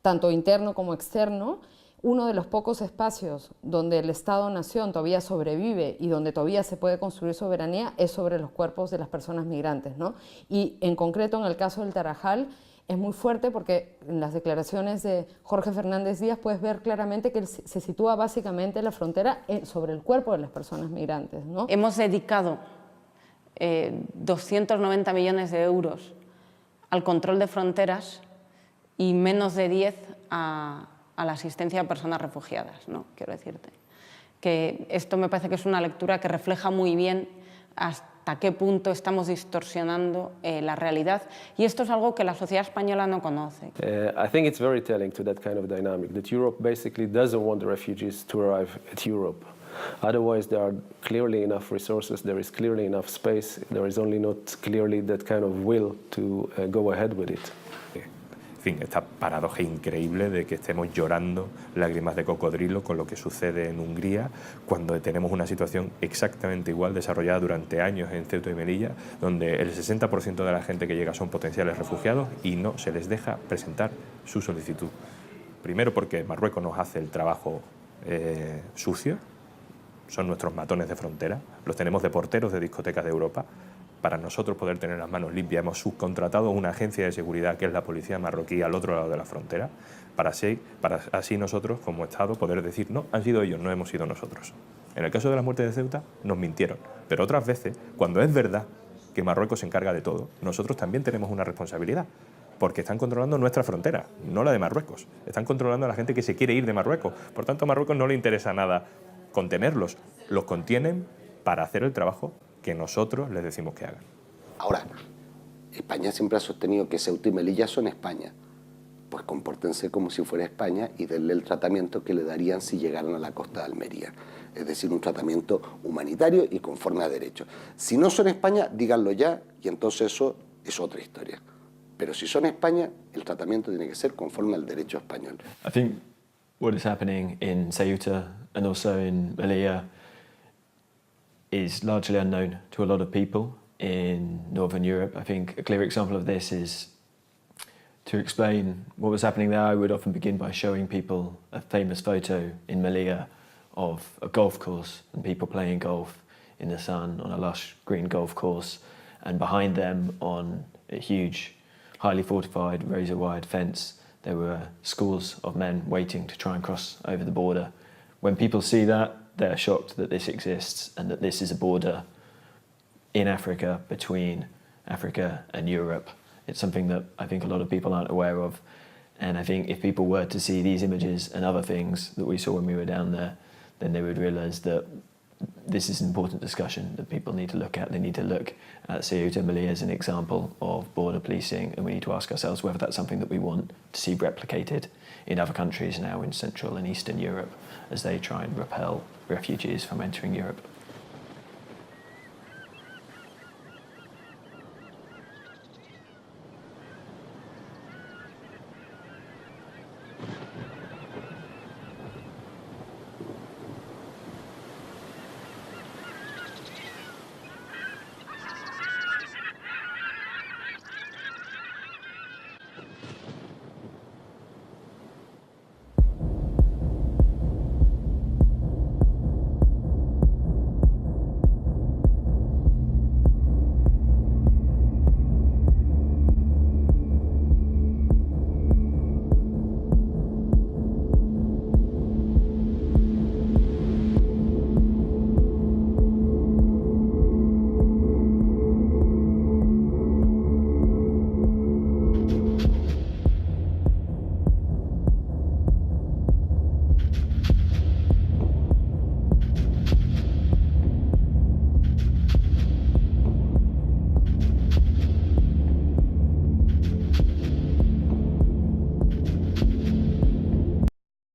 tanto interno como externo, uno de los pocos espacios donde el Estado-nación todavía sobrevive y donde todavía se puede construir soberanía es sobre los cuerpos de las personas migrantes, ¿no? Y en concreto en el caso del Tarajal, es muy fuerte porque en las declaraciones de Jorge Fernández Díaz puedes ver claramente que él se sitúa básicamente la frontera sobre el cuerpo de las personas migrantes, ¿no? Hemos dedicado 290 millones de euros al control de fronteras y menos de 10 a la asistencia a personas refugiadas, ¿no? Quiero decirte que esto me parece que es una lectura que refleja muy bien hasta qué punto estamos distorsionando la realidad, y esto es algo que la sociedad española no conoce. I think it's very telling to that kind of dynamic that Europe basically doesn't want the refugees to arrive at Europe. Otherwise, there are clearly enough resources, there is clearly enough space, there is only not clearly that kind of will to go ahead with it. En fin, esta paradoja increíble de que estemos llorando lágrimas de cocodrilo con lo que sucede en Hungría, cuando tenemos una situación exactamente igual desarrollada durante años en Ceuta y Melilla, donde el 60% de la gente que llega son potenciales refugiados y no se les deja presentar su solicitud. Primero porque Marruecos nos hace el trabajo sucio, son nuestros matones de frontera, los tenemos de porteros de discotecas de Europa. Para nosotros poder tener las manos limpias hemos subcontratado una agencia de seguridad que es la policía marroquí al otro lado de la frontera, para así nosotros como Estado poder decir no, han sido ellos, no hemos sido nosotros. En el caso de la muerte de Ceuta nos mintieron, pero otras veces, cuando es verdad que Marruecos se encarga de todo, nosotros también tenemos una responsabilidad, porque están controlando nuestra frontera, no la de Marruecos. Están controlando a la gente que se quiere ir de Marruecos. Por tanto, a Marruecos no le interesa nada contenerlos, los contienen para hacer el trabajo que nosotros les decimos que hagan. Ahora, España siempre ha sostenido que Ceuta y Melilla son España. Pues compórtense como si fuera España y denle el tratamiento que le darían si llegaran a la costa de Almería. Es decir, un tratamiento humanitario y conforme a derecho. Si no son España, díganlo ya y entonces eso es otra historia. Pero si son España, el tratamiento tiene que ser conforme al derecho español. I think what is happening in Ceuta and also in Melilla is largely unknown to a lot of people in Northern Europe. I think a clear example of this is, to explain what was happening there, I would often begin by showing people a famous photo in Melilla of a golf course and people playing golf in the sun on a lush green golf course, and behind them on a huge, highly fortified, razor-wide fence, there were schools of men waiting to try and cross over the border. When people see that, they're shocked that this exists and that this is a border in Africa between Africa and Europe. It's something that I think a lot of people aren't aware of. And I think if people were to see these images and other things that we saw when we were down there, then they would realise that this is an important discussion that people need to look at. They need to look at Ceuta and Melilla as an example of border policing, and we need to ask ourselves whether that's something that we want to see replicated in other countries now in Central and Eastern Europe as they try and repel refugees from entering Europe.